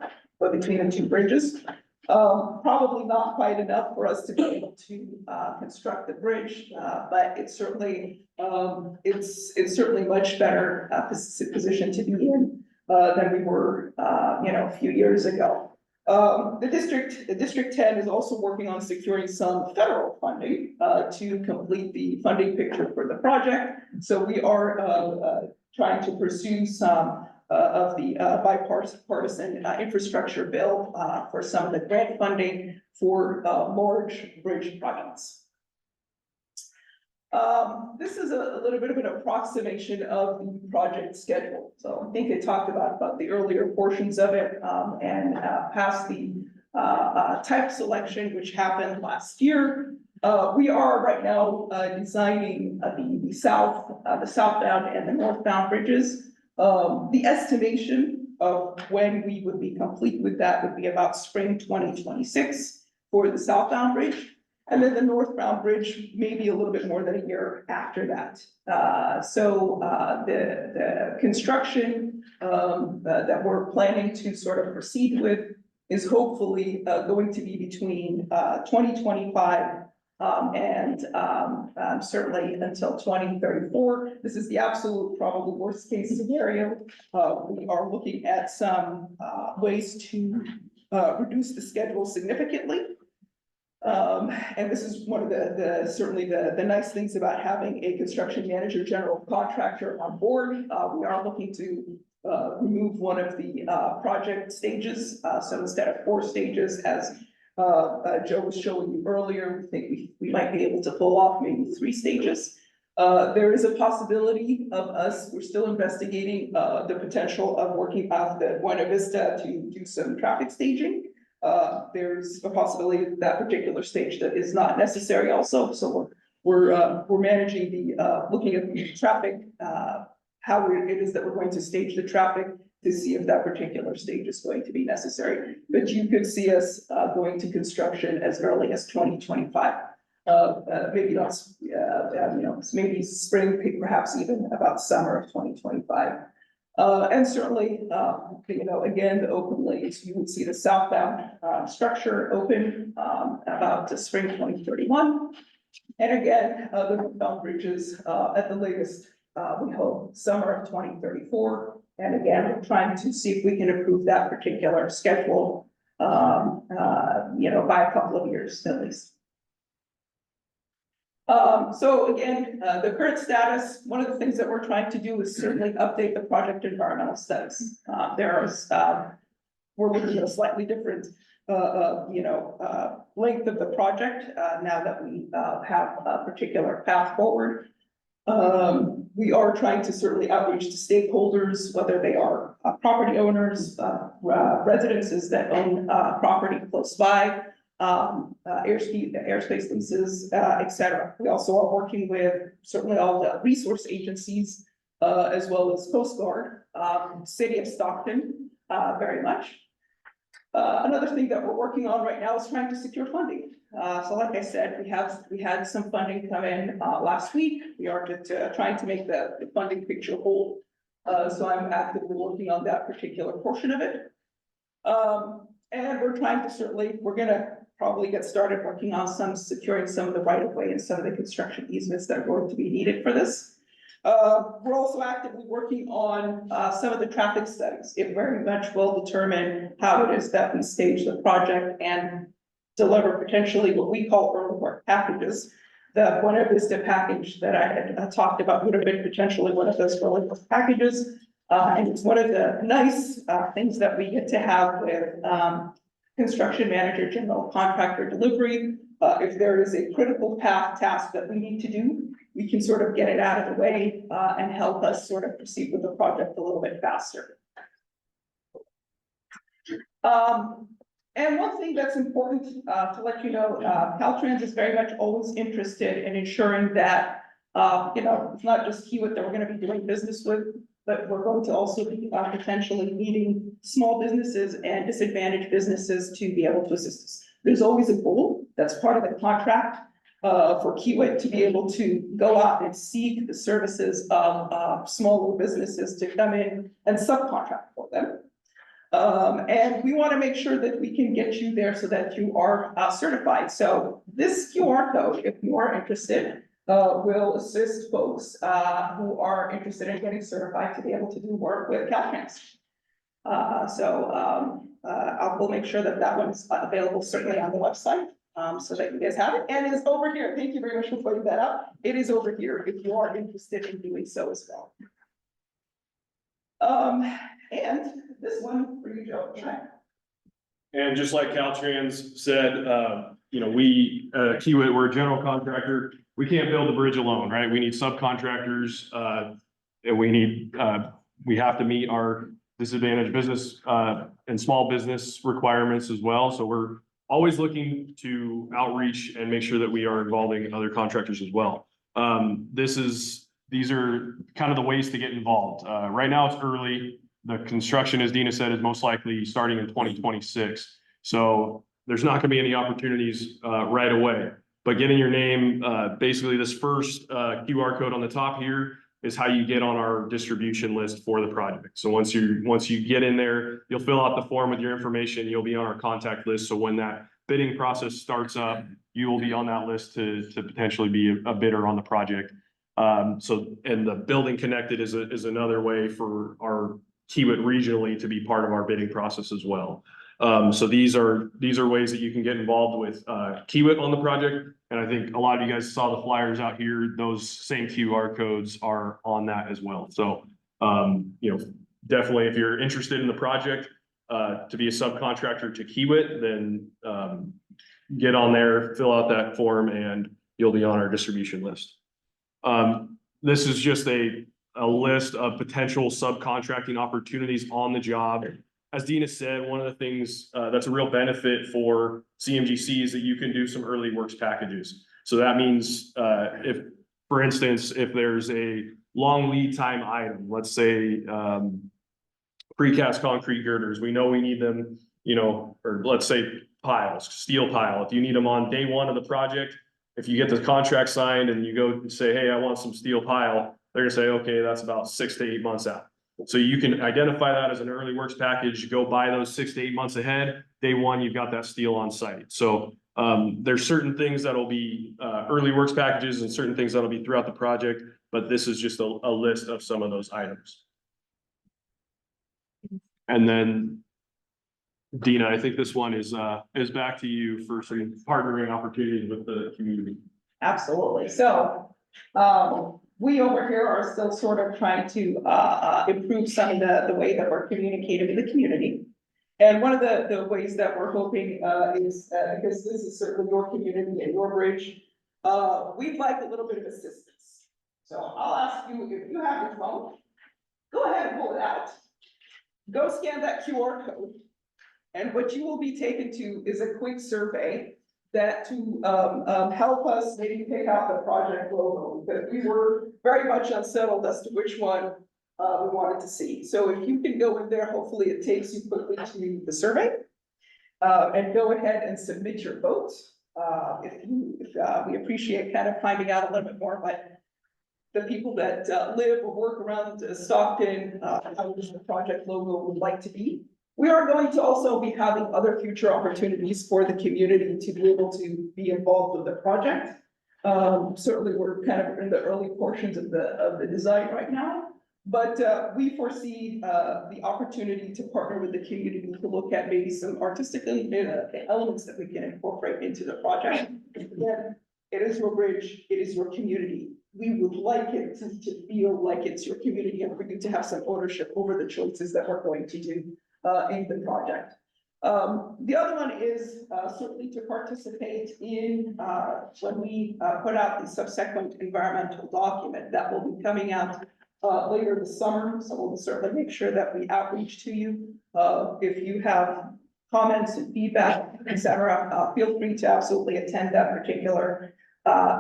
between the two bridges. Probably not quite enough for us to be able to construct the bridge, but it's certainly much better position to be in than we were a few years ago. The District 10 is also working on securing some federal funding to complete the funding picture for the project. So we are trying to pursue some of the bipartisan infrastructure bill for some of the grant funding for large bridge projects. This is a little bit of an approximation of the project schedule. So I think I talked about the earlier portions of it and past the type selection, which happened last year. We are right now designing the southbound and the northbound bridges. The estimation of when we would be complete with that would be about spring 2026 for the southbound bridge. And then the northbound bridge, maybe a little bit more than a year after that. The construction that we're planning to sort of proceed with is hopefully going to be between 2025 and certainly until 2034. This is the absolute probably worst case scenario. We are looking at some ways to reduce the schedule significantly. And this is one of certainly the nice things about having a construction manager, general contractor on board. We are looking to remove one of the project stages. So instead of 4 stages, as Joe was showing you earlier, we think we might be able to pull off maybe 3 stages. There is a possibility of us, we're still investigating the potential of working out the Buena Vista to do some traffic staging. There's a possibility that particular stage that is not necessary also. So we're managing looking at the traffic, how it is that we're going to stage the traffic to see if that particular stage is going to be necessary. But you could see us going to construction as early as 2025. Maybe not, maybe spring, perhaps even about summer of 2025. And certainly, again, the open lanes, you would see the southbound structure open about the spring 2031. And again, the northbound bridges at the latest, we hope, summer of 2034. And again, we're trying to see if we can improve that particular schedule, by a couple of years at least. So again, the current status, one of the things that we're trying to do is certainly update the project environmental status. We're looking at a slightly different, length of the project now that we have a particular path forward. We are trying to certainly outreach to stakeholders, whether they are property owners, residences that own property close by, airspace leases, et cetera. We also are working with certainly all the resource agencies, as well as Coast Guard, City of Stockton, very much. Another thing that we're working on right now is trying to secure funding. So like I said, we had some funding come in last week. We are just trying to make the funding picture whole. So I'm actively working on that particular portion of it. And we're trying to we're gonna probably get started working on securing some of the right of way and some of the construction easements that are going to be needed for this. We're also actively working on some of the traffic studies. It very much will determine how it is that we stage the project and deliver potentially what we call early work packages. The Buena Vista package that I had talked about would have been potentially one of those early work packages. And it's one of the nice, things that we get to have with, construction manager, general contractor delivery. If there is a critical path task that we need to do, we can sort of get it out of the way, and help us sort of proceed with the project a little bit faster. And one thing that's important, to let you know, Caltrans is very much always interested in ensuring that, it's not just Kiewit that we're gonna be doing business with, but we're going to also be potentially meeting small businesses and disadvantaged businesses to be able to assist us. There's always a goal, that's part of the contract, for Kiewit to be able to go out and seek the services of, smaller businesses to come in and subcontract for them. And we want to make sure that we can get you there so that you are certified. So this QR code, if you are interested, will assist folks who are interested in getting certified to be able to do work with Caltrans. I will make sure that that one is available certainly on the website, so that you guys have it. And it's over here. Thank you very much for pointing that out. It is over here if you are interested in doing so as well. And this one for you, Joe. And just like Caltrans said, we, Kiewit, we're a general contractor. We can't build the bridge alone, right? We need subcontractors, and we have to meet our disadvantaged business, and small business requirements as well. So we're always looking to outreach and make sure that we are involving other contractors as well. These are kind of the ways to get involved. Right now it's early. The construction, as Dina said, is most likely starting in 2026. So there's not gonna be any opportunities, right away. But getting your name, basically this first QR code on the top here is how you get on our distribution list for the project. So once you get in there, you'll fill out the form with your information, you'll be on our contact list. So when that bidding process starts up, you will be on that list to potentially be a bidder on the project. And the building connected is another way for our Kiewit regionally to be part of our bidding process as well. So these are ways that you can get involved with Kiewit on the project. And I think a lot of you guys saw the flyers out here. Those same QR codes are on that as well. So, definitely if you're interested in the project to be a subcontractor to Kiewit, then get on there, fill out that form, and you'll be on our distribution list. This is just a list of potential subcontracting opportunities on the job. As Dina said, one of the things that's a real benefit for CMGC is that you can do some early works packages. So that means if, for instance, if there's a long lead time item, let's say precast concrete girders, we know we need them, or let's say piles, steel pile. If you need them on day one of the project, if you get the contract signed and you go and say, hey, I want some steel pile, they're gonna say, okay, that's about 6 to 8 months out. So you can identify that as an early works package, go buy those 6 to 8 months ahead. Day one, you've got that steel on site. So there's certain things that'll be early works packages and certain things that'll be throughout the project, but this is just a list of some of those items. And then Dina, I think this one is back to you for some partnering opportunities with the community. Absolutely. So, we over here are still sort of trying to improve some of the way that we're communicating with the community. And one of the ways that we're hoping is, because this is certainly your community and your bridge, we'd like a little bit of assistance. So I'll ask you, if you have your phone, go ahead and pull it out. Go scan that QR code. And what you will be taken to is a quick survey that to help us maybe pick out the project logo, because we were very much unsettled as to which one we wanted to see. So if you can go in there, hopefully it takes you quickly to the survey, and go ahead and submit your vote. We appreciate kind of finding out a little bit more about the people that live or work around Stockton, how the project logo would like to be. We are going to also be having other future opportunities for the community to be able to be involved with the project. Certainly, we're kind of in the early portions of the design right now, but we foresee the opportunity to partner with the community to look at maybe some artistic elements that we can incorporate into the project. Again, it is your bridge, it is your community. we would like it to feel like it's your community and for you to have some ownership over the choices that we're going to do in the project. The other one is certainly to participate in when we put out the subsequent environmental document that will be coming out later this summer. So we'll certainly make sure that we outreach to you. If you have comments and feedback, etc., feel free to absolutely attend that particular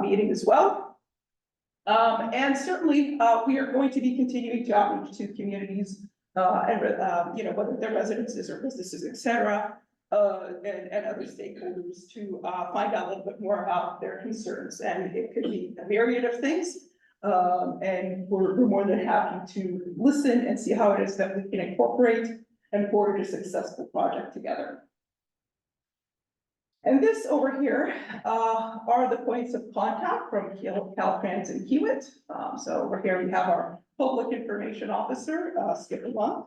meeting as well. And certainly, we are going to be continuing to outreach to communities, and, you know, whether they're residences or businesses, et cetera, and other stakeholders to, find out a little bit more about their concerns. And it could be a myriad of things. And we're more than happy to listen and see how it is that we can incorporate and forward a successful project together. And this over here are the points of contact from Caltrans and Kiewit. So over here we have our public information officer, Skipper Lund,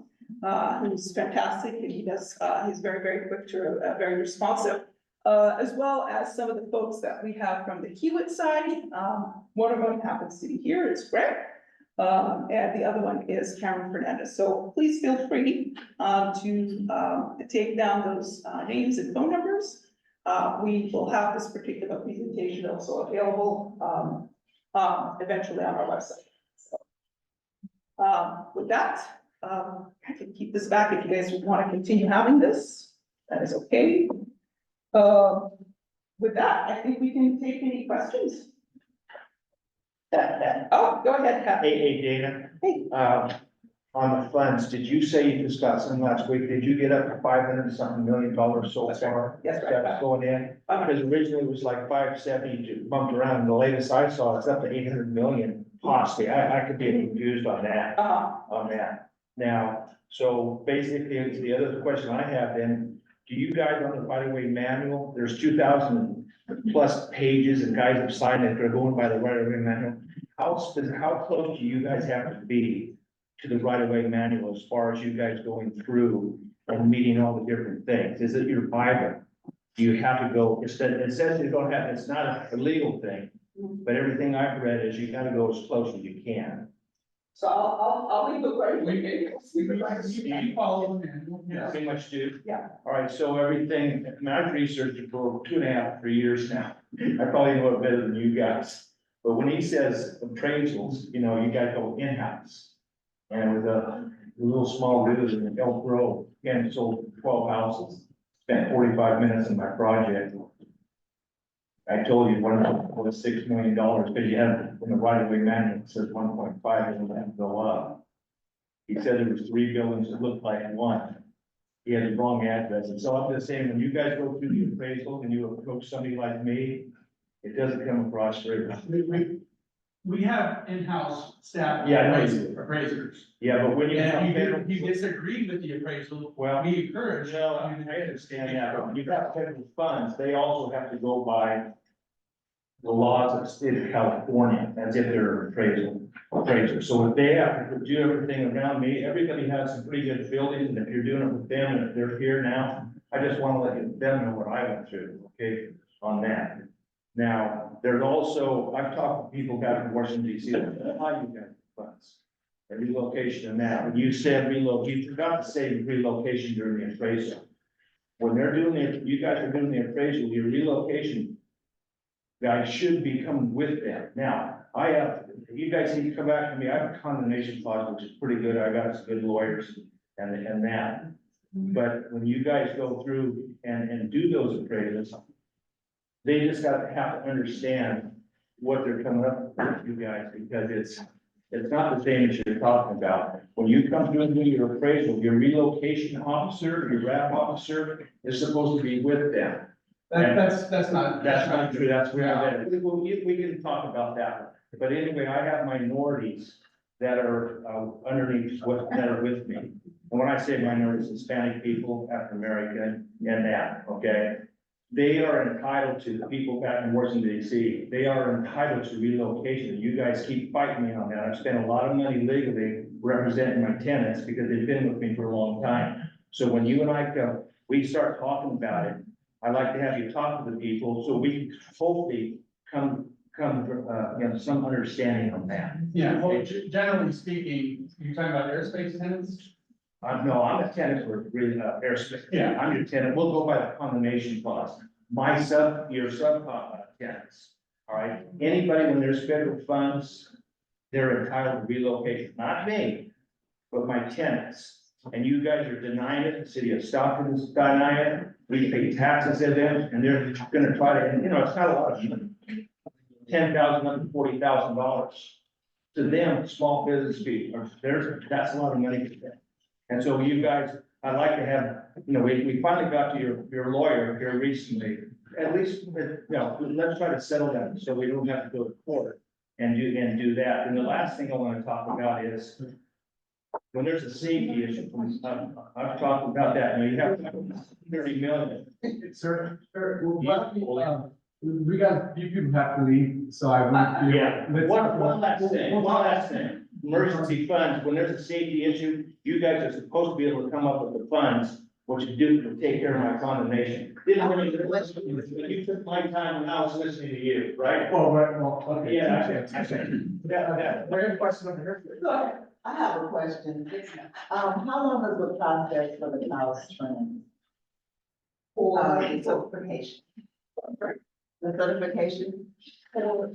who's fantastic, and he does, he's very, very quick to, very responsive, as well as some of the folks that we have from the Kiewit side. One of them happens to be here, it's Greg. And the other one is Karen Fernandez. So please feel free to take down those names and phone numbers. We will have this particular presentation also available eventually on our website. So, with that, I can keep this back if you guys want to continue having this. That is okay. With that, I think we can take any questions. Oh, go ahead, Kathy. Hey, Dana. Hey. On the funds, did you say you discussed them last week? Did you get up to $500-something million so That's far? Yes, right. That's going in? Because originally it was like 570, bumped around. The latest I saw, it's up to 800 million possibly. I could be confused on that, Now, so basically, it's the other question I have then, do you guys on the right-of-way manual, there's 2,000 plus pages and guys have signed it, they're going by the right-of-way manual. How close do you guys have to be to the right-of-way manual as far as you guys going through and meeting all the different things? Is it your Bible? Do you have to go, it says you don't have, it's not a legal thing, but everything I've read is you gotta go as close as you can. So I'll leave the right way. We follow the manual, yes. Pretty much do. Yeah. All right, so everything, I mean, I've researched it for 2.5, 3 years now. I probably know it better than you guys. But when he says appraisals, you know, you gotta go in-house. And with a little small dude in Elk Grove, again, sold 12 houses, spent 45 minutes on my project. I told you one was $6 million, because you have, in the right-of-way manual, it says 1.5, and it have to go up. He said there was 3 buildings that looked like one. He had the wrong address, and so I'm just saying, when you guys go through the appraisal and you approach somebody like me, it doesn't come across very well. We have in-house staff. Yeah, I know you do. Appraisers. Yeah, but when you. And if you disagree with the appraisal, Well, we encourage. no, I understand that, but when you got federal funds, they also have to go by the laws of the state of California, as if they're an appraiser. So if they have to do everything around me, everybody has some pretty good buildings, and if you're doing it with them, and if they're here now, I just want to let them know what I went through, okay, on that. Now, there's also, I've talked to people back in Washington DC, how you got funds, and relocation and that. When you said relocate, you forgot to say relocation during the appraisal. When they're doing it, you guys are doing the appraisal, your relocation guys should be coming with them. Now, you guys need to come back to me. I have a condemnation clause, which is pretty good. I got some good lawyers and that. But when you guys go through and do those appraisals, they just have to understand what they're coming up with, you guys, because it's not the same as you're talking about. When you come through and do your appraisal, your relocation officer, your RAP officer is supposed to be with them. That's not. That's not true, that's where, we can talk about that, but anyway, I have minorities that are underneath that are with me. And when I say minorities, Hispanic people, African American, and that, okay? They are entitled to, the people back in Washington DC, they are entitled to relocation. You guys keep fighting me on that. I've spent a lot of money legally representing my tenants because they've been with me for a long time. So when you and I go, we start talking about it, I'd like to have you talk to the people so we can hopefully come come, some understanding on that. Yeah, well, generally speaking, you're talking about aerospace tenants? No, I'm a tenant for really, airspace. Yeah. I'm your tenant. We'll go by the condemnation clause. Your tenants. All right, anybody, when there's federal funds, they're entitled to relocation, not me, but my tenants. And you guys are denying it, the city of Stockton is denying it, we pay taxes to them, and they're gonna try to, and it's not a lot of money. $10,000 up to $40,000. To them, small business people, that's a lot of money to them. And so you guys, I'd like to have, we finally got to your lawyer here recently. At least, let's try to settle that, so we don't have to go to court and do that. And the last thing I wanna talk about is when there's a safety issue, I've talked about that, you have 30 million. Sir, we got a few people have to leave, so I want. Yeah, one last thing, emergency funds, when there's a safety issue, you guys are supposed to be able to come up with the funds, what you do to take care of my condemnation. Didn't really listen to you, but you took my time when I was listening to you, right? Oh, right, well, okay. Yeah. Very good question over here. So, I have a question. How long is the process for the Caltrans? The certification. The certification? Oh,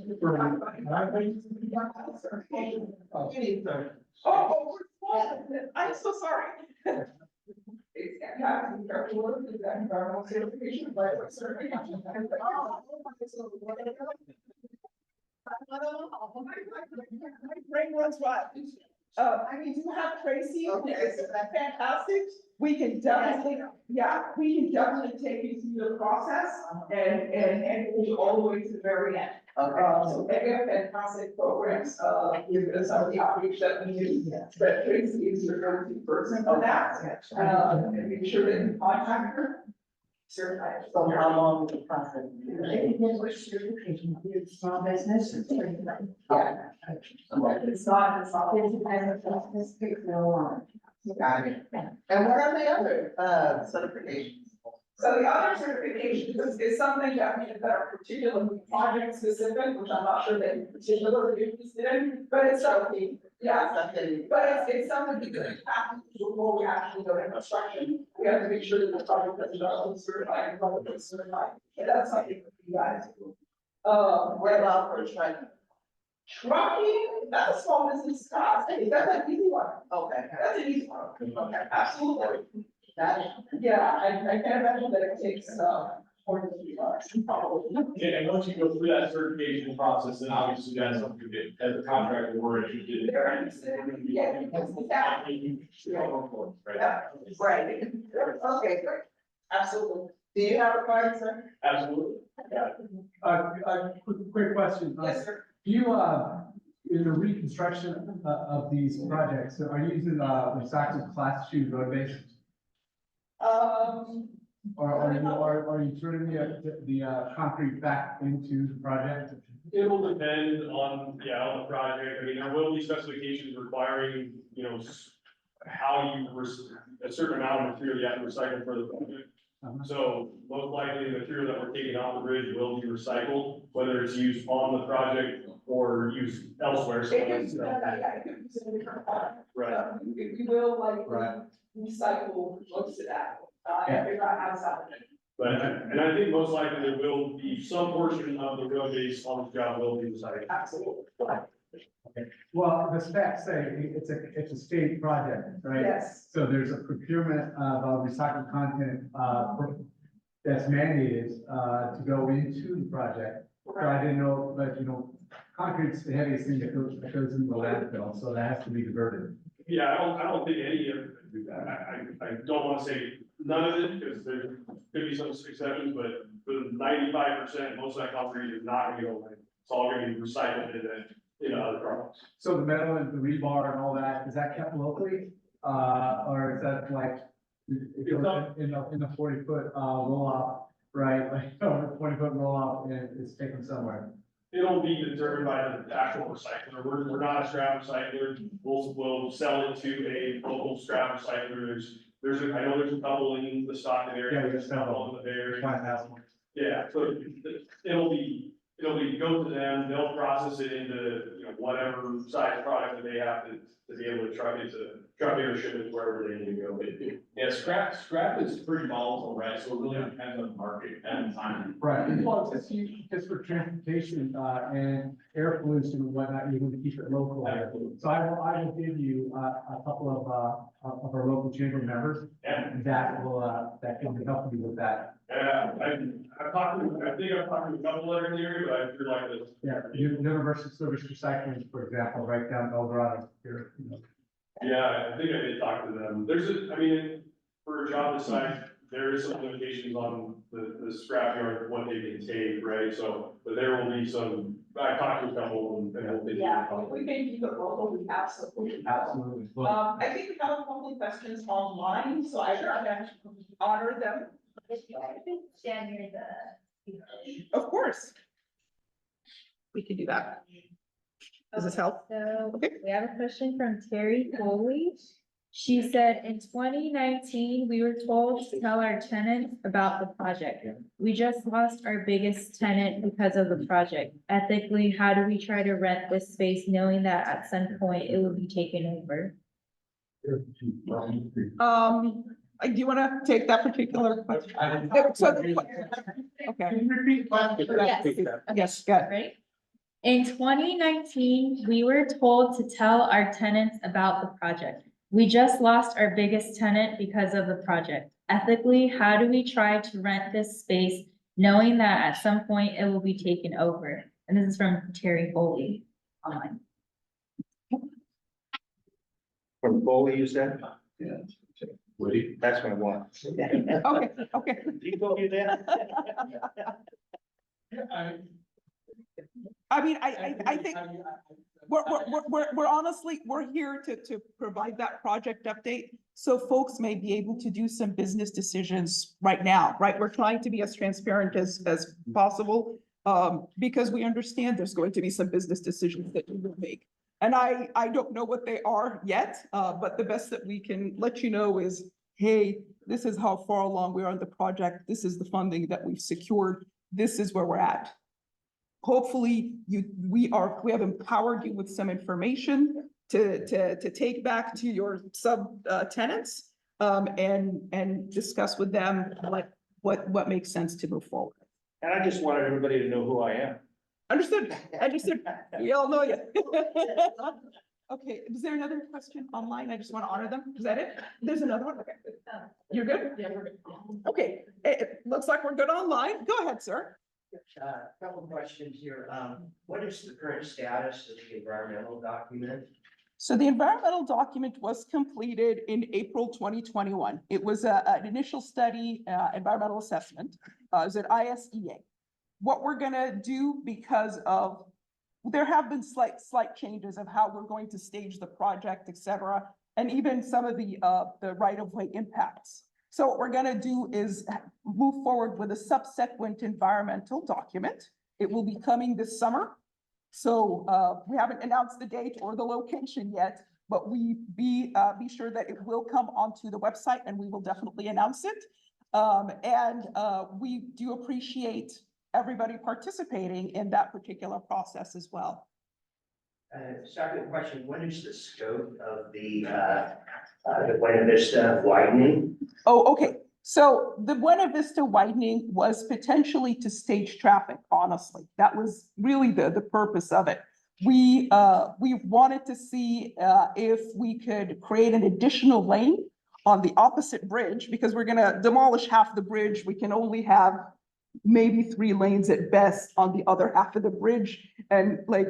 I'm so sorry. It's got environmental certification, but what certification? My brain runs wild. I do have Tracy, it's fantastic. We can definitely, we can definitely take you through the process and pull all the way to the very end. So they have fantastic programs, with some of the outreach that we do, but Tracy is your go-to person for that. And make sure that you contact her. Certified. So how long is the process? Small business. Yeah. It's not, business takes no long. Got it. And what are the other, certifications? So the other certification is something that are particularly project specific, which I'm not sure that you particularly interested in, but it's something, but it's something that happens before we actually go to construction. We have to make sure that the project is not certified and publicly certified, and that's something that you guys do. What about for trucking? Trucking, that's a small business cost, that's an easy one, Okay. that's an easy one, okay, absolutely. Got it. Yeah, I can't imagine that it takes, more than 3 months, probably. Yeah, and once you go through that certification process, then obviously that's something that as a contractor, we're interested in. They're interested, yeah, because it's that. Right, Yeah, right. Okay, great. Absolutely. Do you have a card, sir? absolutely. Quick question. Yes, sir. Do you, in the reconstruction of these projects, are you using, recycled class 2 road base? Or are you turning the concrete back into the project? It will depend on the project. I mean, there will be specifications requiring, how you, a certain amount of material you have to recycle for the project. So most likely the material that we're taking off the bridge will be recycled, whether it's used on the project or used elsewhere. So It could be, it could be some different product. Right. We will like Right. recycle most of that, Yeah. and figure out how to salvage it. But, and I think most likely there will be some portion of the road base on the job will be recycled. Absolutely. Well, the specs say it's a state project, right? Yes. So there's a procurement of recycled content, that's mandated, to go into the project. So I didn't know, but concrete's the heaviest thing that goes into the landfill, so that has to be diverted. Yeah, I don't think any of it do that. I don't want to say none of it, because there could be some exceptions, but for 95%, most of that concrete is not going to go away. It's all going to be recycled into other products. So the metal and the rebar and all that, is that kept locally? Or is that like, in the 40-foot, roll off, right? Like, 20-foot roll off and it's taken somewhere? It'll be determined by the actual recycler. We're not a scrap recycler. We'll sell it to a local scrap recycler. I know there's a couple in the Stockton area. Yeah, there's several. On the area. 5,000. Yeah, so it'll be it'll be, go to them, they'll process it into, you know, whatever size product that they have to be able to truck it to truck their shipments wherever they need to go. Yeah, scrap is pretty volatile, right? So it really depends on the market at the time. Right, well, it's just for transportation, and air pollution and whatnot, you want to keep it local. So I will give you, a couple of our local chamber members Yeah. that can help you with that. I've talked to, I think I've talked to a couple of in the area, but I feel like this. Yeah, Universal Service Recycling, for example, right down in El Dorado here, you know. Yeah, I think I did talk to them. I mean, for a job this size, there is some limitations on the scrapyard, what they can take, right? So, but there will be some, I talked to a couple of them and we'll. Yeah, if we can keep it local, we absolutely. Absolutely. I think we have a couple of questions online, so I can honor them. Stand near the. Of course. We can do that. Does this help? So Okay. we have a question from Terry Coley. She said, in 2019, we were told to tell our tenants about the project. We just lost our biggest tenant because of the project. Ethically, how do we try to rent this space knowing that at some point it will be taken over? Do you want to take that particular question? Okay. Repeat the question. Yes, good. Right? In 2019, we were told to tell our tenants about the project. We just lost our biggest tenant because of the project. Ethically, how do we try to rent this space knowing that at some point it will be taken over? And this is from Terry Foley online. From Foley, you said? Yeah. Woody, that's what I want. Okay. You go do that? I mean, I think we're honestly, we're here to provide that project update. So folks may be able to do some business decisions right now, right? We're trying to be as transparent as possible. Because we understand there's going to be some business decisions that we will make. And I don't know what they are yet, but the best that we can let you know is, hey, this is how far along we are in the project. This is the funding that we've secured. This is where we're at. Hopefully we have empowered you with some information to take back to your tenants and discuss with them what makes sense to move forward. And I just wanted everybody to know who I am. Understood. We all know you. Okay, is there another question online? I just want to honor them. Is that it? There's another one. Okay. You're good? Yeah, we're good. Okay, it looks like we're good online. Go ahead, sir. Couple of questions here. What is the current status of the environmental document? So the environmental document was completed in April 2021. It was an initial study, environmental assessment, is an ISEA. What we're gonna do, because of, there have been slight changes of how we're going to stage the project, et cetera, and even some of the right-of-way impacts. So what we're gonna do is move forward with a subsequent environmental document. It will be coming this summer. So we haven't announced the date or the location yet, but we be sure that it will come onto the website and we will definitely announce it. We do appreciate everybody participating in that particular process as well. Second question, what is the scope of the Buena Vista widening? Oh, okay. So the Buena Vista widening was potentially to stage traffic, honestly. That was really the purpose of it. We wanted to see if we could create an additional lane on the opposite bridge, because we're gonna demolish half the bridge. We can only have maybe 3 lanes at best on the other half of the bridge, and like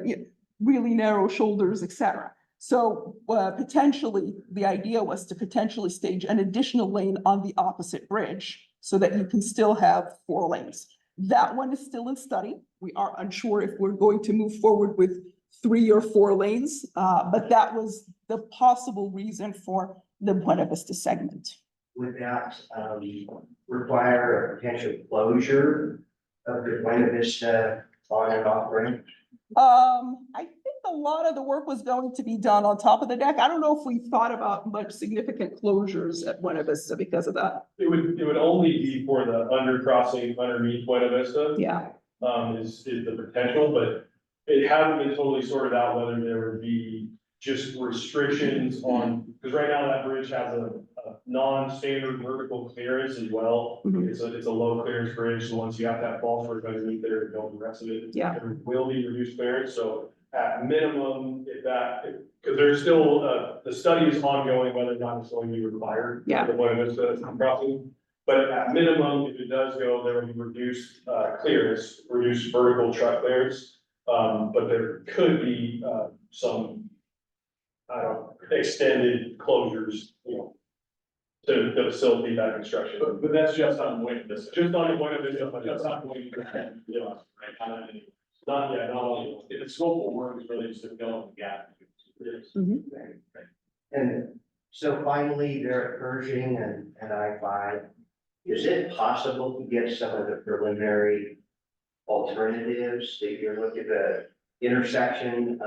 really narrow shoulders, et cetera. So potentially, the idea was to potentially stage an additional lane on the opposite bridge so that you can still have 4 lanes. That one is still in study. We are unsure if we're going to move forward with 3 or 4 lanes, but that was the possible reason for the Buena Vista segment. Would that require a potential closure of the Buena Vista on and off ramp? I think a lot of the work was going to be done on top of the deck. I don't know if we thought about much significant closures at Buena Vista because of that. It would only be for the undercrossing underneath Buena Vista. Yeah. is the potential, but it hasn't been totally sorted out whether there would be just restrictions on, because right now that bridge has a non-standard vertical clearance as well. Mhm. It's a low clearance bridge, so once you have that fall for underneath there and build the rest of it. Yeah. There will be reduced clearance, so at minimum, because there's still, the study is ongoing, whether or not it's going to be required. Yeah. The point of this crossing, but at minimum, if it does go, there will be reduced, clearance, reduced vertical truck clearance. But there could be, some, I don't know, extended closures, to facilitate that construction. But that's just on Buena Vista. Just on the point of it, That's not Buena Vista. yeah, Right, not any. not yet, not all. The scope of work is really just to fill in the gap. And so finally, there at Pershing and I-5, is it possible to get some of the preliminary alternatives that you're looking at the intersection?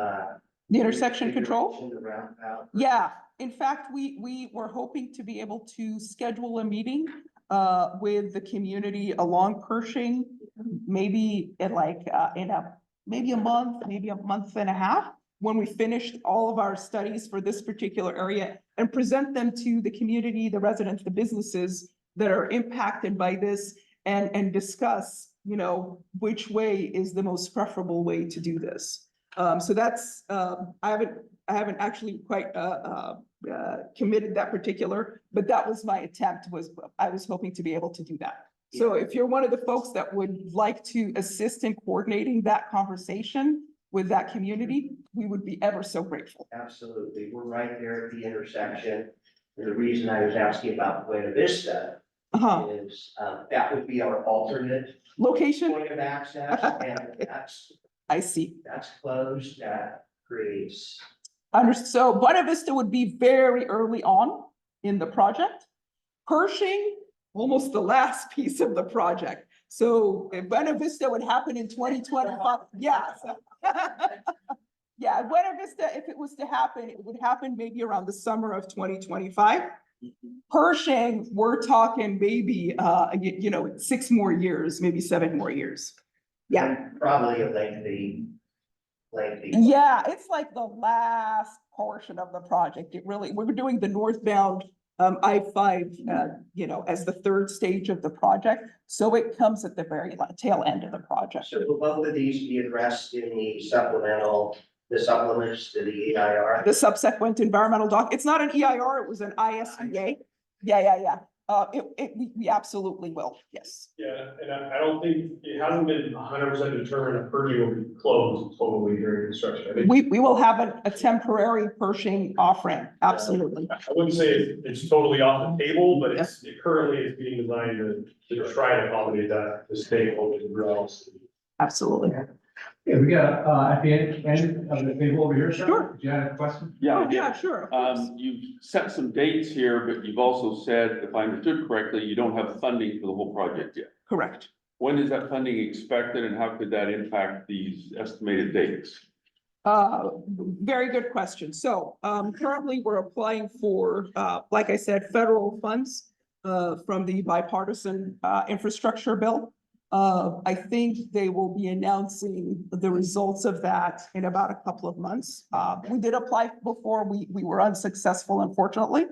The intersection control? The roundabout? Yeah, in fact, we were hoping to be able to schedule a meeting with the community along Pershing, maybe in maybe a month and a half, when we finished all of our studies for this particular area, and present them to the community, the residents, the businesses that are impacted by this, and discuss, which way is the most preferable way to do this. So that's, I haven't actually quite committed that particular, but that was my attempt, I was hoping to be able to do that. So if you're one of the folks that would like to assist in coordinating that conversation with that community, we would be ever so grateful. Absolutely. We're right there at the intersection. And the reason I was asking about Buena Vista is that would be our alternate Location, point of access, and I see. that's closed. That creates. So Buena Vista would be very early on in the project. Pershing, almost the last piece of the project. So if Buena Vista would happen in 2025, yes. Yeah, Buena Vista, if it was to happen, it would happen maybe around the summer of 2025. Pershing, we're talking maybe, 6 more years, maybe 7 more years. Yeah. And probably a lengthy. Yeah, it's like the last portion of the project. We're doing the northbound I-5, as the third stage of the project. So it comes at the very tail end of the project. So will both of these be addressed in the supplements to the EIR? The subsequent environmental it's not an EIR, it was an ISEA. Yeah. We absolutely will, yes. Yeah, and I don't think, it hasn't been 100% determined if Pershing will be closed totally during construction. I think, We will have a temporary Pershing off-ramp, absolutely. I wouldn't say it's totally off the table, but it currently is being designed to try to accommodate that, to stay open to grounds. Absolutely. Yeah, we got, at the end of the table over here, sir. Sure. Did you have a question? Oh, yeah, sure. Of course. You've set some dates here, but you've also said, if I understood correctly, you don't have funding for the whole project yet. Correct. When is that funding expected and how could that impact these estimated dates? Very good question. So, currently we're applying for, like I said, federal funds, from the bipartisan, infrastructure bill. I think they will be announcing the results of that in about a couple of months. We did apply before, we were unsuccessful, unfortunately.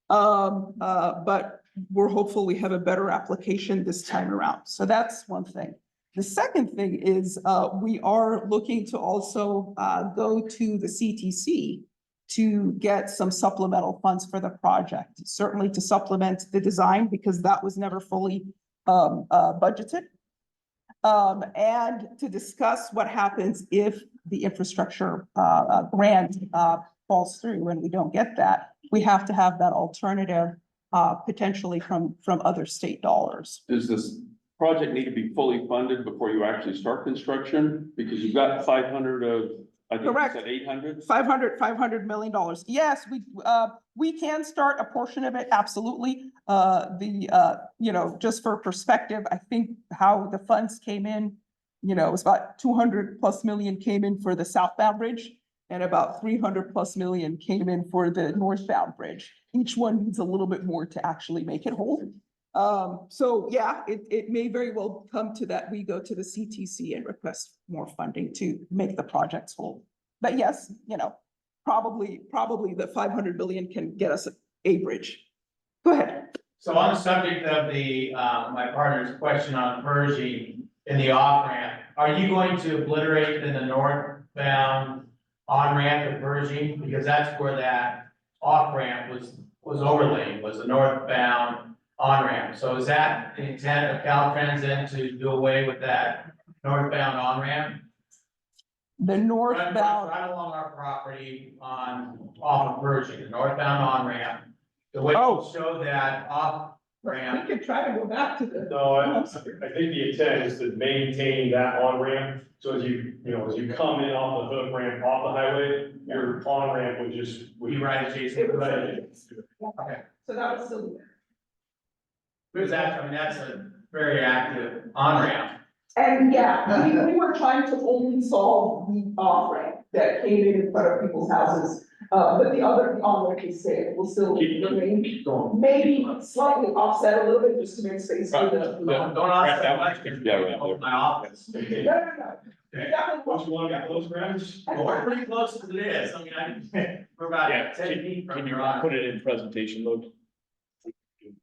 But we're hopeful we have a better application this time around. So that's one thing. The second thing is, we are looking to also, go to the CTC to get some supplemental funds for the project, certainly to supplement the design, because that was never fully budgeted. And to discuss what happens if the infrastructure grant falls through and we don't get that. We have to have that alternative potentially from other state dollars. Does this project need to be fully funded before you actually start construction? Because you've got 500 of, I think you Correct. said 800? $500 million. Yes, we can start a portion of it, absolutely. Just for perspective, I think how the funds came in, it was about 200+ million came in for the southbound bridge and about 300+ million came in for the northbound bridge. Each one needs a little bit more to actually make it whole. So yeah, it may very well come to that. We go to the CTC and request more funding to make the projects whole. But yes, you know, probably the 500 billion can get us a bridge. Go ahead. So on the subject of the, my partner's question on Pershing in the off-ramp, are you going to obliterate in the northbound on-ramp of Pershing? Because that's where that off-ramp was overlaid, was the northbound on-ramp. So is that the intent of Caltrans then to do away with that northbound on-ramp? The northbound, Right along our property off of Pershing, the northbound on-ramp. The way Oh. you show that we off-ramp, could try to go back to the. No, I think the intent is to maintain that on-ramp, so as you come in off the hook ramp off the highway, your on-ramp would just. be right adjacent to it. Okay. So that was still there. Because that's a very active on-ramp. And yeah, we were trying to only solve the off-ramp that came in front of people's houses. But the other on-ramp is safe, will still remain, maybe slightly offset a little bit just to make space for the. Don't ask that much. Yeah, right there. My office. No. Definitely. Don't you want to get those grounds? Well, we're pretty close as it is. I mean, we're about 10 feet from your office. it in presentation mode?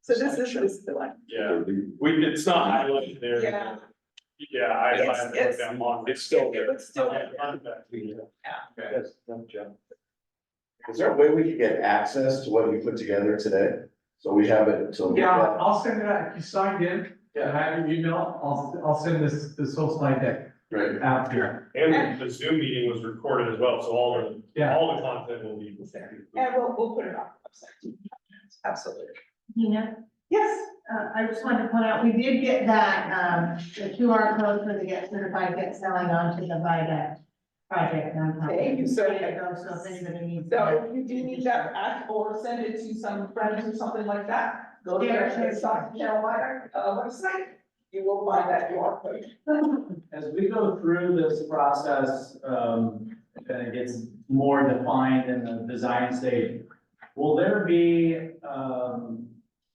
So this is the one. Yeah, it's not highlighted there. Yeah. Yeah, I It's- find it's- that on, it's still It there. would still. Yes, no, Joe. Is there a way we could get access to what you put together today? So we have it until. Yeah, I'll send it out, if you signed in, and I have your email, I'll send this whole slide deck Great. out here. And the Zoom meeting was recorded as well, so all the content will be. And we'll put it on the website. Absolutely. Dina, Yes. I just wanted to point out, we did get that, the QR code for the Get Certified Get Selling onto the Viaduct project downtown. Thank you, sir. There you go, so if anybody needs. So if you do need that back or send it to some friends or something like that, go to the Stockton website. You will find that QR code. As we go through this process, and it gets more defined in the design stage, will there be,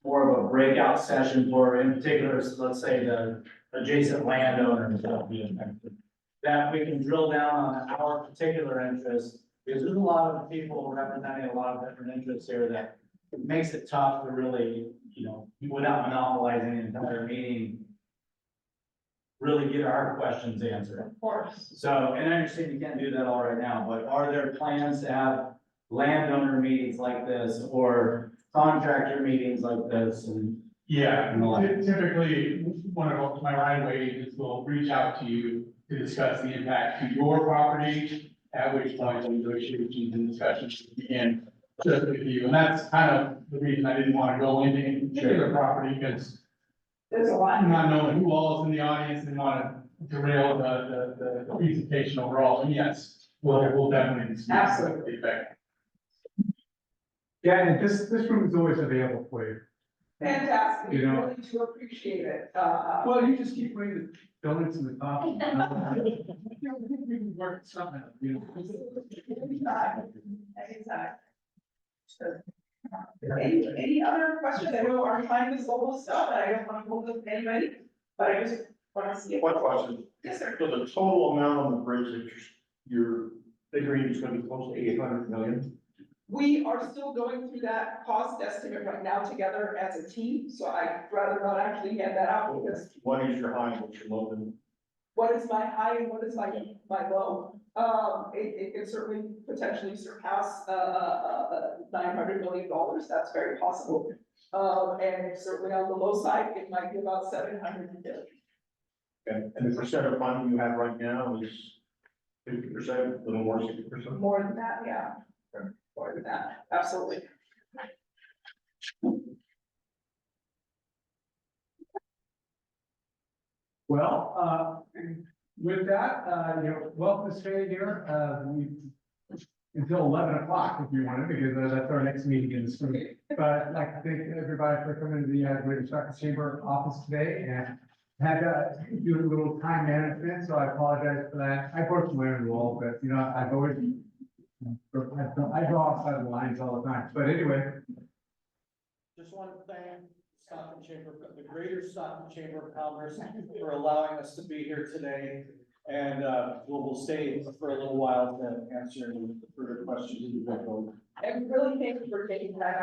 more of a breakout session for, in particular, let's say the adjacent landowners that will be affected? That we can drill down on our particular interest, because there's a lot of people representing a lot of different interests here that makes it tough to really, without monopolizing the entire meeting, really get our questions answered. Of course. So, and I understand you can't do that all right now, but are there plans to have landowner meetings like this or contractor meetings like this and? Yeah, And the like. typically, one of my right of way agents will reach out to you to discuss the impact to your property, at which point the negotiations and discussions begin just with you. And that's kind of the reason I didn't want to go into any particular property, because There's a lot. I'm not knowing who all is in the audience and want to derail the presentation overall. And yes, we'll definitely discuss Absolutely. the effect. Yeah, and this room is always available for you. Fantastic. You know- Really do appreciate it. Well, you just keep bringing the donuts and the coffee. Work something out, Anytime. Sure. Any other questions? I know our time is almost up, and I don't want to hold up anybody, but I just want to see. One question. Yes, sir. So the total amount on the bridge that you're figuring is gonna be close to 800 million? We are still going through that cost estimate right now together as a team, so I'd rather not actually hand that out because What is your high and what's your low? then? what is my high and what is my low? It could certainly potentially surpass, $900 million. That's very possible. And certainly on the low side, it might be about 700 million. Okay, and the percent of funding you have right now is 50%, a little more, 60%? More than that, yeah. More than that, absolutely. Well, with that, welcome to stay here, until 11 o'clock if you wanted, because that's our next meeting in the spring. But I'd like to thank everybody for coming to the Greater Stockton Chamber office today and had to do a little time management, so I apologize for that. I broke my own rule, but I've always, I draw outside the lines all the time, but anyway. Just want to thank Stockton Chamber, the Greater Stockton Chamber of Commerce for allowing us to be here today. And, we'll stay for a little while to answer any further questions. And really thank you for taking that